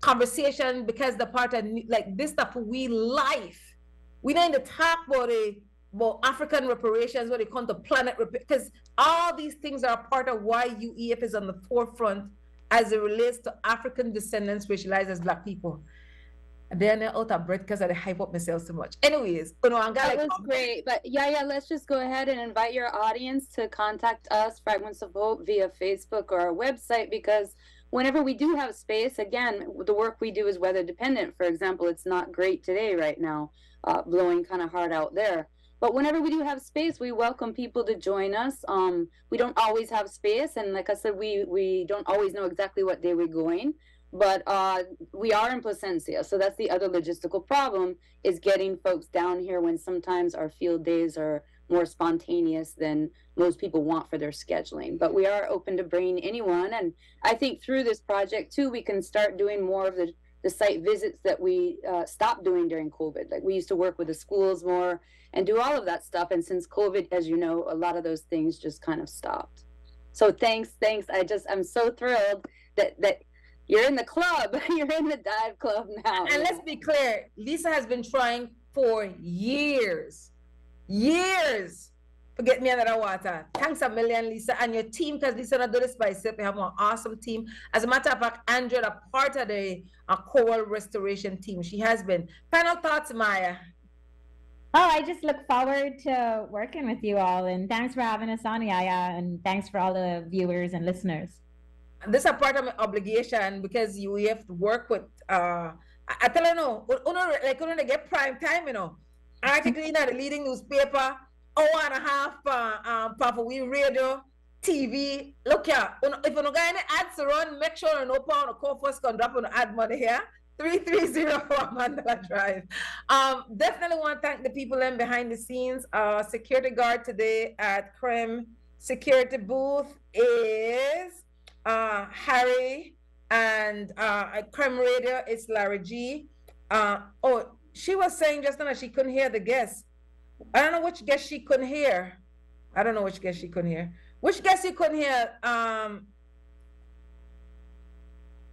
conversation because the part of, like, this stuff we life. We need to talk about it. About African reparations, what they call the planet, because all these things are part of why UEF is on the forefront as it relates to African descendants racialized as Black people. And then they're out of breath because I hype up myself so much. Anyways, that was great. But yeah, let's just go ahead and invite your audience to contact us, Fragments of Hope, via Facebook or our website, because whenever we do have space, again, the work we do is weather dependent. For example, it's not great today right now, blowing kind of hard out there. But whenever we do have space, we welcome people to join us. We don't always have space. And like I said, we don't always know exactly what day we're going. But we are in Placencia. So that's the other logistical problem, is getting folks down here when sometimes our field days are more spontaneous than most people want for their scheduling. But we are open to bringing anyone. And I think through this project, too, we can start doing more of the site visits that we stopped doing during COVID. Like, we used to work with the schools more and do all of that stuff. And since COVID, as you know, a lot of those things just kind of stopped. So thanks. I'm so thrilled that you're in the club. You're in the dive club now. And let's be clear, Lisa has been trying for years to get me under the water. Thanks a million, Lisa, and your team, because Lisa not do this by herself. We have an awesome team. As a matter of fact, Andrea, a part of the coral restoration team. She has been. Final thoughts, Maya? Oh, I just look forward to working with you all, and thanks for having us on, Yaya, and thanks for all the viewers and listeners. This is a part of my obligation, because you have to work with, I tell you, no, like, you don't get prime time, article in the leading newspaper, hour and a half for we radio, TV. Look here, if you don't got any ads to run, make sure you know pound or call first can drop on ad money here. 3304 Mandela Drive. Definitely want to thank the people in behind the scenes. Security guard today at Krem security booth is Harry, and at Krem Radio it's Larry G. Oh, she was saying just now that she couldn't hear the guest. I don't know which guest she couldn't hear. Which guest you couldn't hear?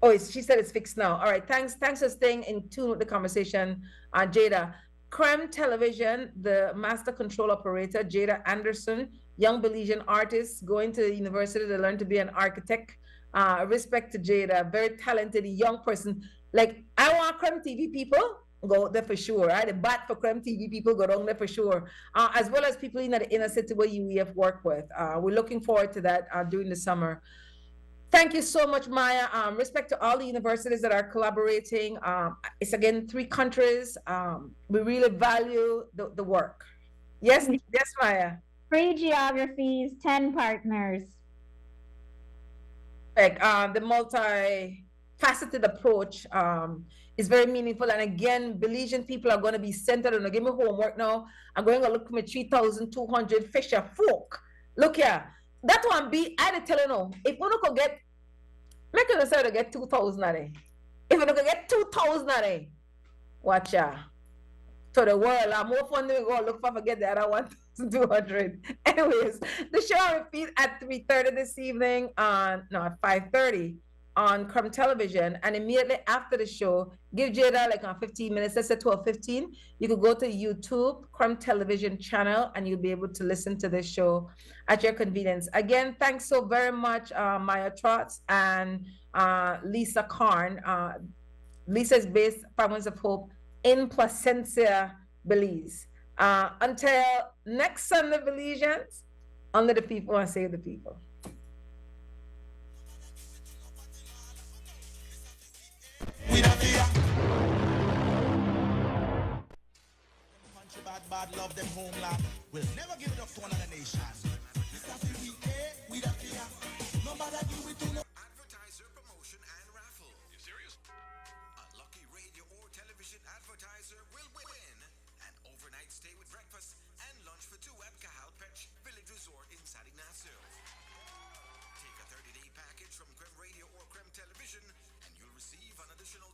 Oh, she said it's fixed now. All right. Thanks for staying in tune with the conversation, Jada. Krem Television, the master control operator, Jada Anderson, young Belizean artist going to university to learn to be an architect. Respect to Jada, very talented young person. Like, I want Krem TV people go there for sure. Right? The bat for Krem TV people go down there for sure. As well as people in the inner city where we have worked with. We're looking forward to that during the summer. Thank you so much, Maya. Respect to all the universities that are collaborating. It's again 3 countries. We really value the work. Yes, yes, Maya. 3 geographies, 10 partners. Like the multi-faceted approach is very meaningful. And again, Belizean people are going to be centered on. Give me homework now. I'm going to look for my 3,200 fisher folk. Look here. That one be, I tell you no, if you could get, make you decide to get 2,000 a day. If you could get 2,000 a day, watch out. To the world, I'm more fun than we go look for forget the other 1,200. Anyways, the show repeat at 3:30 this evening at 5:30 on Krem Television. And immediately after the show, give Jada like 15 minutes, let's say 12:15. You could go to YouTube, Krem Television channel, and you'll be able to listen to this show at your convenience. Again, thanks so very much, Maya Trotz and Lisa Karn. Lisa's based Fragments of Hope in Placencia, Belize. Until next Sunday, Belizeans, under the people and save the people. Bad love them homeland. We'll never give it up to another nation. This is the week, we don't fear. No matter do we do no advertiser promotion and raffle. You serious? A lucky radio or television advertiser will win an overnight stay with breakfast and lunch for 2 at Kahal Pech Village Resort in San Ignacio. Take a 30-day package from Krem Radio or Krem Television and you'll receive an additional